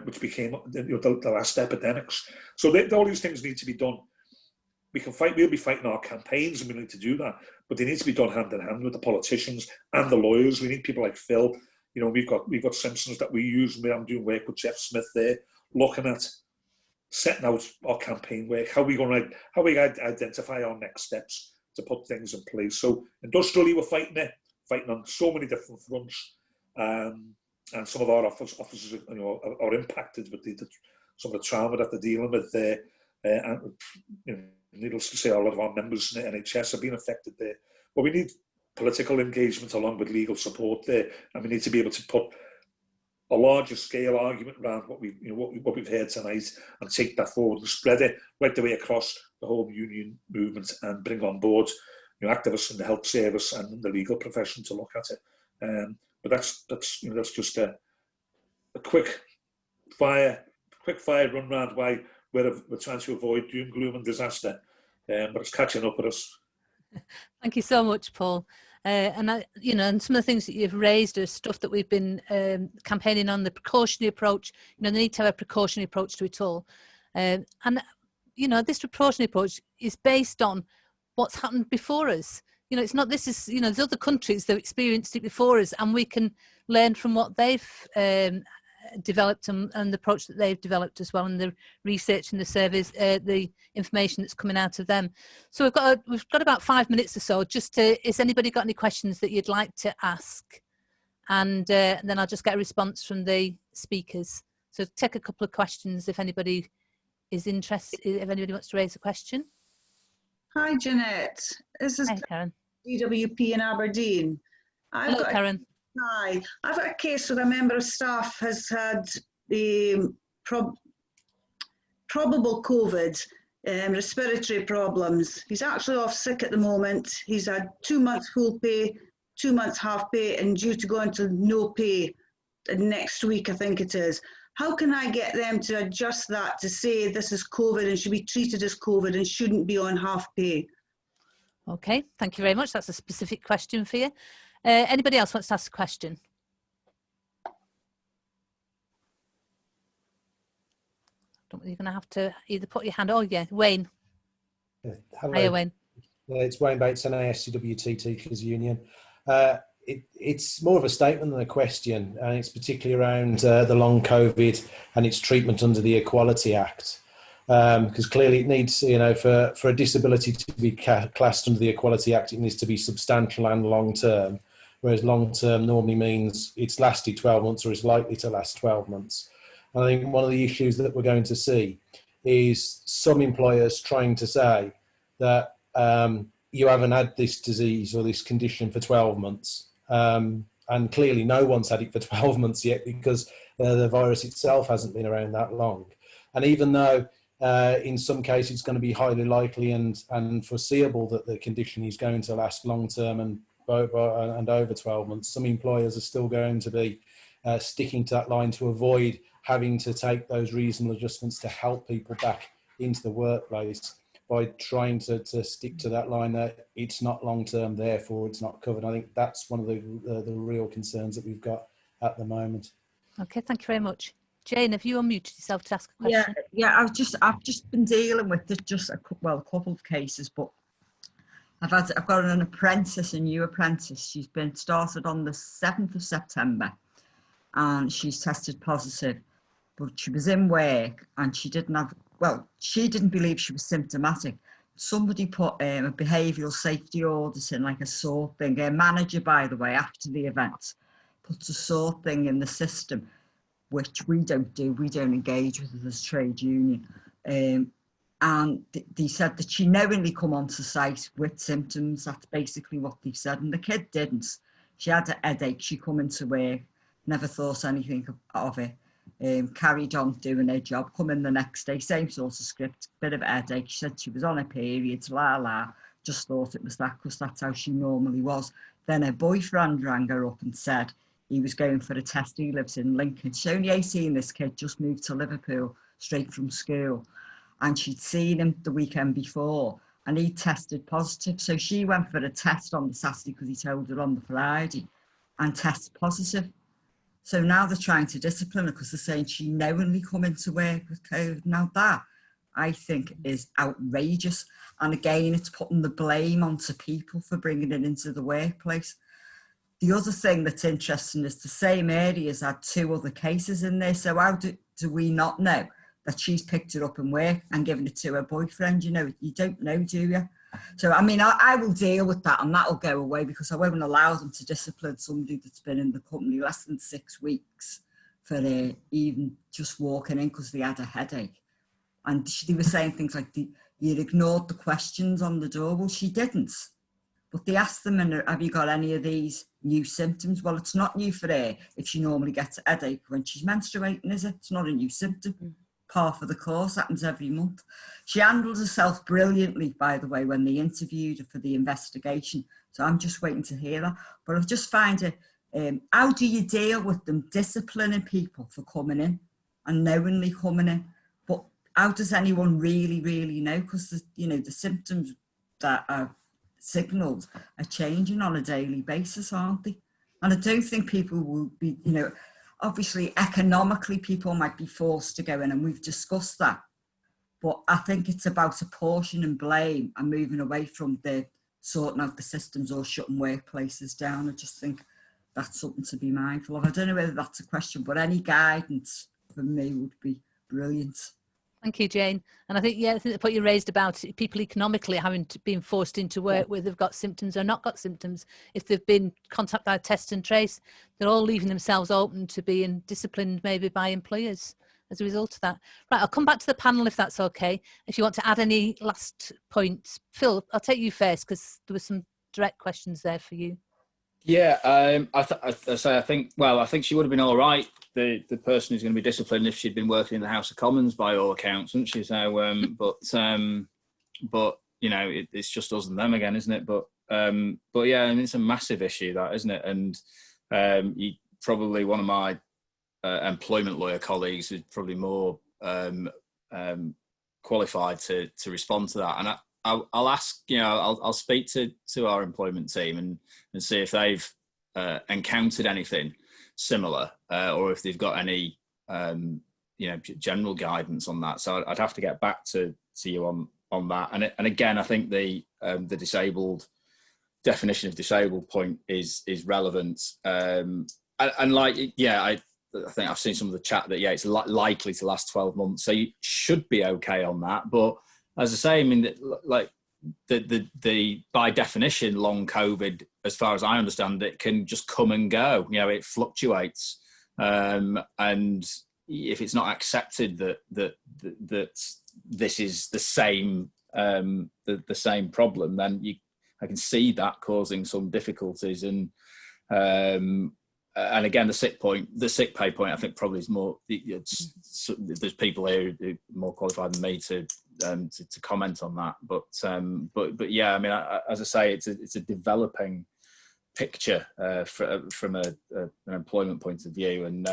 which became the last epidemics? So all these things need to be done. We'll be fighting our campaigns and we need to do that, but they need to be done hand in hand with the politicians and the lawyers. We need people like Phil. We've got Simpsons that we use, and I'm doing work with Jeff Smith there, looking at setting out our campaign work. How we identify our next steps to put things in place. So industrially, we're fighting on so many different fronts, and some of our officers are impacted with some of the trauma that they're dealing with there. And needless to say, a lot of our members in the NHS have been affected there. But we need political engagement along with legal support there, and we need to be able to put a larger scale argument around what we've heard tonight and take that forward and spread it right the way across the whole union movement and bring on board activists in the health service and the legal profession to look at it. But that's just a quick fire run round why we're trying to avoid doom, gloom and disaster, but it's catching up with us. Thank you so much, Paul. And some of the things that you've raised are stuff that we've been campaigning on, the precautionary approach. They need to have a precautionary approach to it all. And this precautionary approach is based on what's happened before us. It's not, there's other countries that have experienced it before us, and we can learn from what they've developed and the approach that they've developed as well, and the research and the surveys, the information that's coming out of them. So we've got about 5 minutes or so. Has anybody got any questions that you'd like to ask? And then I'll just get a response from the speakers. So take a couple of questions if anybody is interested, if anybody wants to raise a question. Hi, Jeanette. This is Karen. DWP in Aberdeen. Hello, Karen. Hi. I've got a case where a member of staff has had the probable COVID, respiratory problems. He's actually off sick at the moment. He's had 2 months full pay, 2 months half pay, and due to go into no pay next week, I think it is. How can I get them to adjust that to say this is COVID and should be treated as COVID and shouldn't be on half pay? Okay, thank you very much. That's a specific question for you. Anybody else wants to ask a question? You're going to have to either put your hand. Oh, yeah, Wayne. Hello. Hiya, Wayne. It's Wayne Bates, NASCWT Teachers Union. It's more of a statement than a question, and it's particularly around the long COVID and its treatment under the Equality Act. Because clearly it needs, you know, for a disability to be classed under the Equality Act, it needs to be substantial and long term, whereas long term normally means it's lasted 12 months or is likely to last 12 months. And I think one of the issues that we're going to see is some employers trying to say that you haven't had this disease or this condition for 12 months. And clearly no one's had it for 12 months yet because the virus itself hasn't been around that long. And even though in some cases it's going to be highly likely and foreseeable that the condition is going to last long term and over 12 months, some employers are still going to be sticking to that line to avoid having to take those reasonable adjustments to help people back into the workplace by trying to stick to that line that it's not long term, therefore it's not covered. I think that's one of the real concerns that we've got at the moment. Okay, thank you very much. Jane, have you unmuted yourself to ask a question? Yeah. I've just been dealing with it, a couple of cases, but I've got an apprentice, a new apprentice. She's been started on the 7th of September, and she's tested positive. But she was in work and she didn't believe she was symptomatic. Somebody put a behavioural safety audit in, like a sort thing. A manager, by the way, after the event, puts a sort thing in the system, which we don't do. We don't engage with it as trade union. And they said that she knowingly come onto site with symptoms. That's basically what they said. And the kid didn't. She had a headache. She come into work, never thought anything of it. Carried on doing her job, come in the next day, same sort of script, bit of a headache. She said she was on her period, just thought it was that because that's how she normally was. Then her boyfriend rang her up and said he was going for a test. He lives in Lincoln. She's only 18, this kid, just moved to Liverpool straight from school. And she'd seen him the weekend before and he tested positive. So she went for a test on the Saturday because he told her on the Friday and tested positive. So now they're trying to discipline her because they're saying she knowingly come into work with COVID. Now that, I think, is outrageous. And again, it's putting the blame onto people for bringing it into the workplace. The other thing that's interesting is the same area's had 2 other cases in there. So how do we not know that she's picked it up in work and given it to her boyfriend? You know, you don't know, do you? So, I mean, I will deal with that and that'll go away because I won't allow them to discipline somebody that's been in the company less than 6 weeks for even just walking in because they had a headache. And they were saying things like, you ignored the questions on the door. Well, she didn't. But they asked them, have you got any of these new symptoms? Well, it's not new for her if she normally gets a headache when she's menstruating, is it? It's not a new symptom. Par for the course, happens every month. She handled herself brilliantly, by the way, when they interviewed her for the investigation. So I'm just waiting to hear that. But I've just found it, how do you deal with them disciplining people for coming in and knowingly coming in? But how does anyone really know? Because, the symptoms that are signalled are changing on a daily basis, aren't they? And I don't think people will be, obviously, economically, people might be forced to go in, and we've discussed that. But I think it's about apportioning blame and moving away from the sorting out the systems or shutting workplaces down. I just think that's something to be mindful of. I don't know whether that's a question, but any guidance from me would be brilliant. Thank you, Jane. And I think, the point you raised about people economically having been forced into work where they've got symptoms or not got symptoms, if they've been contacted by test and trace, they're all leaving themselves open to being disciplined maybe by employers as a result of that. Right, I'll come back to the panel if that's okay. If you want to add any last points. Phil, I'll take you first because there were some direct questions there for you. Yeah, I think she would have been all right. The person who's going to be disciplined if she'd been working in the House of Commons by all accounts, isn't she? So, but it's just us and them again, isn't it? But yeah, I mean, it's a massive issue, that, isn't it? And probably one of my employment lawyer colleagues who's probably more qualified to respond to that. And I'll ask, I'll speak to our employment team and see if they've encountered anything similar, or if they've got any general guidance on that. So I'd have to get back to you on that. And again, I think the disabled definition of disabled point is relevant. And like, I think I've seen some of the chat that, it's likely to last 12 months. So you should be okay on that. But as I say, I mean, like the by definition, long COVID, as far as I understand it, can just come and go. It fluctuates. And if it's not accepted that this is the same, the same problem, then I can see that causing some difficulties. And again, the sick pay point, I think probably is more. There's people here who are more qualified than me to comment on that. But yeah, I mean, as I say, it's a developing picture from an employment point of view, and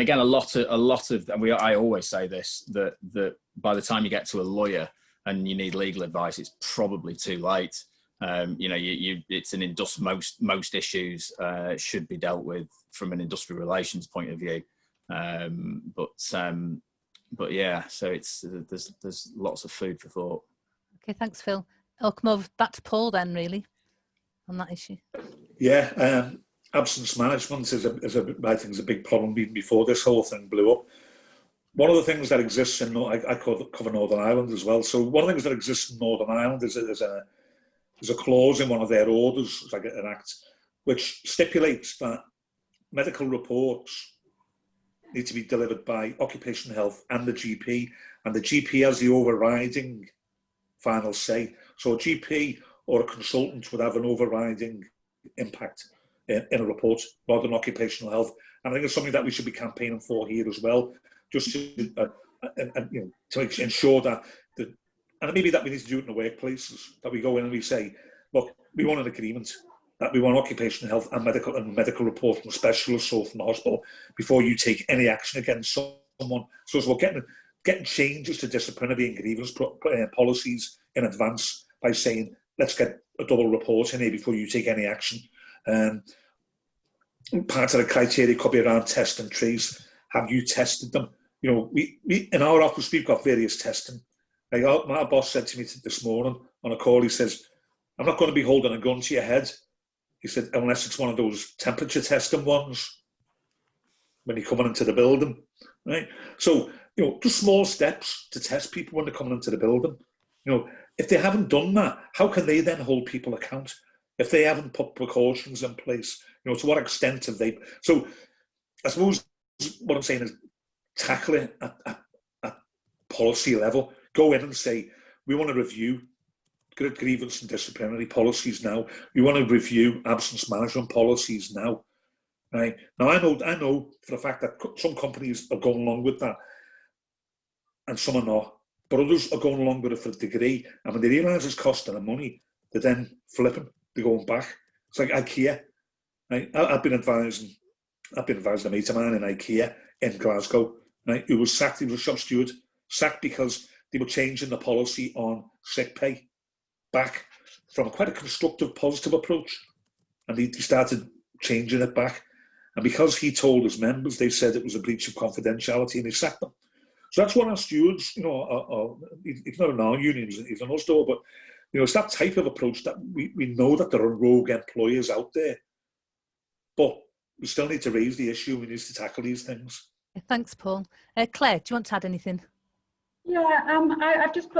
again, a lot of, and I always say this, that by the time you get to a lawyer and you need legal advice, it's probably too late. It's most issues should be dealt with from an industrial relations point of view, but yeah, so there's lots of food for thought. Okay, thanks, Phil. I'll come over back to Paul then, really, on that issue. Yeah, absence management I think is a big problem even before this whole thing blew up. One of the things that exists in I cover Northern Ireland as well. So one of the things that exists in Northern Ireland is there's a clause in one of their orders, it's like an act, which stipulates that medical reports need to be delivered by occupational health and the GP, and the GP has the overriding final say. So a GP or a consultant would have an overriding impact in a report rather than occupational health. And I think it's something that we should be campaigning for here as well, just to ensure that and maybe that we need to do it in the workplaces, that we go in and we say, look, we want an agreement that we want occupational health and medical report from specialists or from the hospital before you take any action against someone. So it's about getting changes to disciplinary and grievance policies in advance by saying, let's get a double report in here before you take any action. Part of the criteria could be around test and trace. Have you tested them? We in our office, we've got various testing. My boss said to me this morning on a call, he says, I'm not going to be holding a gun to your head. He said, unless it's one of those temperature testing ones when you're coming into the building, right? So, just small steps to test people when they're coming into the building. If they haven't done that, how can they then hold people account? If they haven't put precautions in place, to what extent have they? So I suppose what I'm saying is tackle it at policy level. Go in and say, we want to review grievance and disciplinary policies now. We want to review absence management policies now. Right? Now, I know for a fact that some companies are going along with that and some are not, but others are going along with it for a degree. And when they realise it's costing them money, they're then flipping, they're going back. It's like IKEA. Right? I've been advising a mate of mine in IKEA in Glasgow, right, who was sacked. He was a shop steward, sacked because they were changing the policy on sick pay back from quite a constructive, positive approach. And he started changing it back. And because he told his members, they said it was a breach of confidentiality and they sacked them. So that's what our stewards, it's not in our unions, it's in us though, but it's that type of approach that we know that there are rogue employers out there. But we still need to raise the issue, we need to tackle these things. Thanks, Paul. Claire, do you want to add anything? Yeah, I've just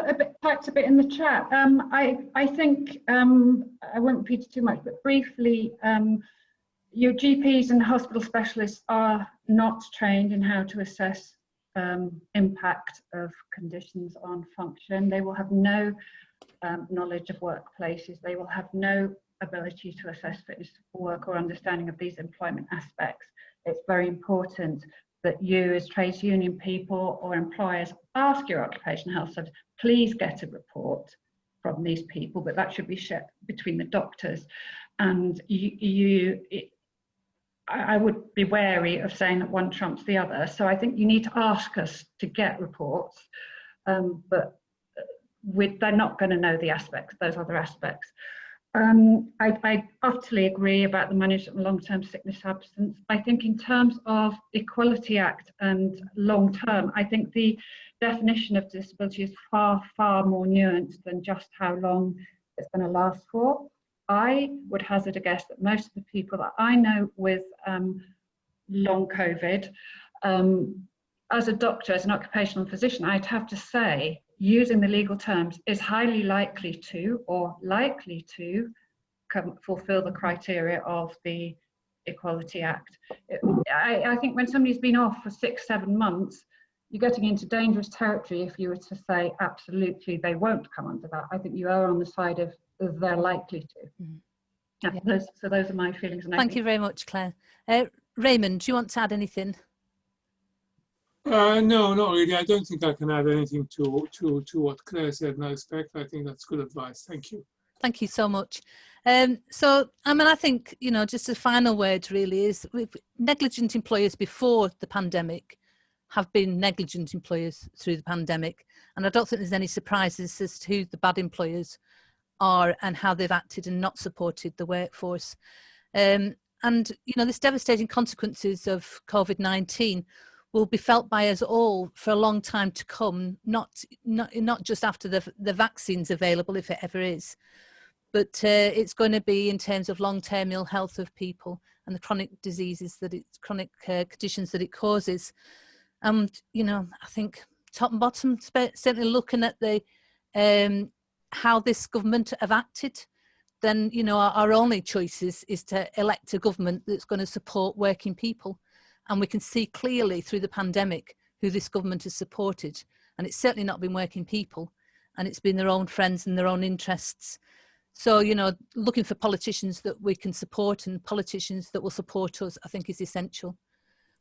typed a bit in the chat. I think, I won't repeat it too much, but briefly, your GPs and hospital specialists are not trained in how to assess impact of conditions on function. They will have no knowledge of workplaces. They will have no ability to assess fitness for work or understanding of these employment aspects. It's very important that you as trades union people or employers ask your occupational health service, please get a report from these people, but that should be shared between the doctors. And I would be wary of saying that one trumps the other. So I think you need to ask us to get reports, but they're not going to know the aspects, those other aspects. I utterly agree about the management of long-term sickness absence. I think in terms of Equality Act and long-term, I think the definition of disability is far, far more nuanced than just how long it's going to last for. I would hazard a guess that most of the people that I know with long COVID, as a doctor, as an occupational physician, I'd have to say, using the legal terms, is highly likely to or likely to fulfill the criteria of the Equality Act. I think when somebody's been off for 6-7 months, you're getting into dangerous territory if you were to say absolutely they won't come under that. I think you are on the side of they're likely to. Yeah. Those are my feelings. Thank you very much, Claire. Raymond, do you want to add anything? No, not really. I don't think I can add anything to what Claire said in that respect. I think that's good advice. Thank you. Thank you so much. So, I mean, I think, you know, just a final word really is negligent employers before the pandemic have been negligent employers through the pandemic. And I don't think there's any surprises as to who the bad employers are and how they've acted and not supported the workforce. And, you know, this devastating consequences of COVID-19 will be felt by us all for a long time to come, not just after the vaccine's available, if it ever is, but it's going to be in terms of long-term ill health of people and the chronic diseases chronic conditions that it causes. And, you know, I think top and bottom, certainly looking at the how this government have acted, then, you know, our only choice is to elect a government that's going to support working people. And we can see clearly through the pandemic who this government has supported. And it's certainly not been working people, and it's been their own friends and their own interests. So, you know, looking for politicians that we can support and politicians that will support us, I think is essential.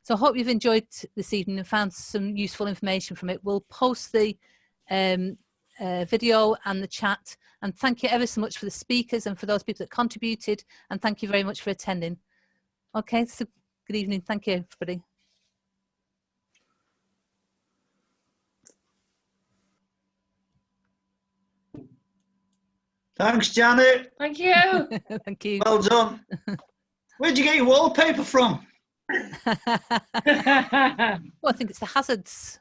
So I hope you've enjoyed this evening and found some useful information from it. We'll post the video and the chat. And thank you ever so much for the speakers and for those people that contributed. And thank you very much for attending. Okay, so good evening. Thank you, everybody. Thanks, Janet. Thank you. Thank you. Well done. Where'd you get your wallpaper from? Well, I think it's the hazards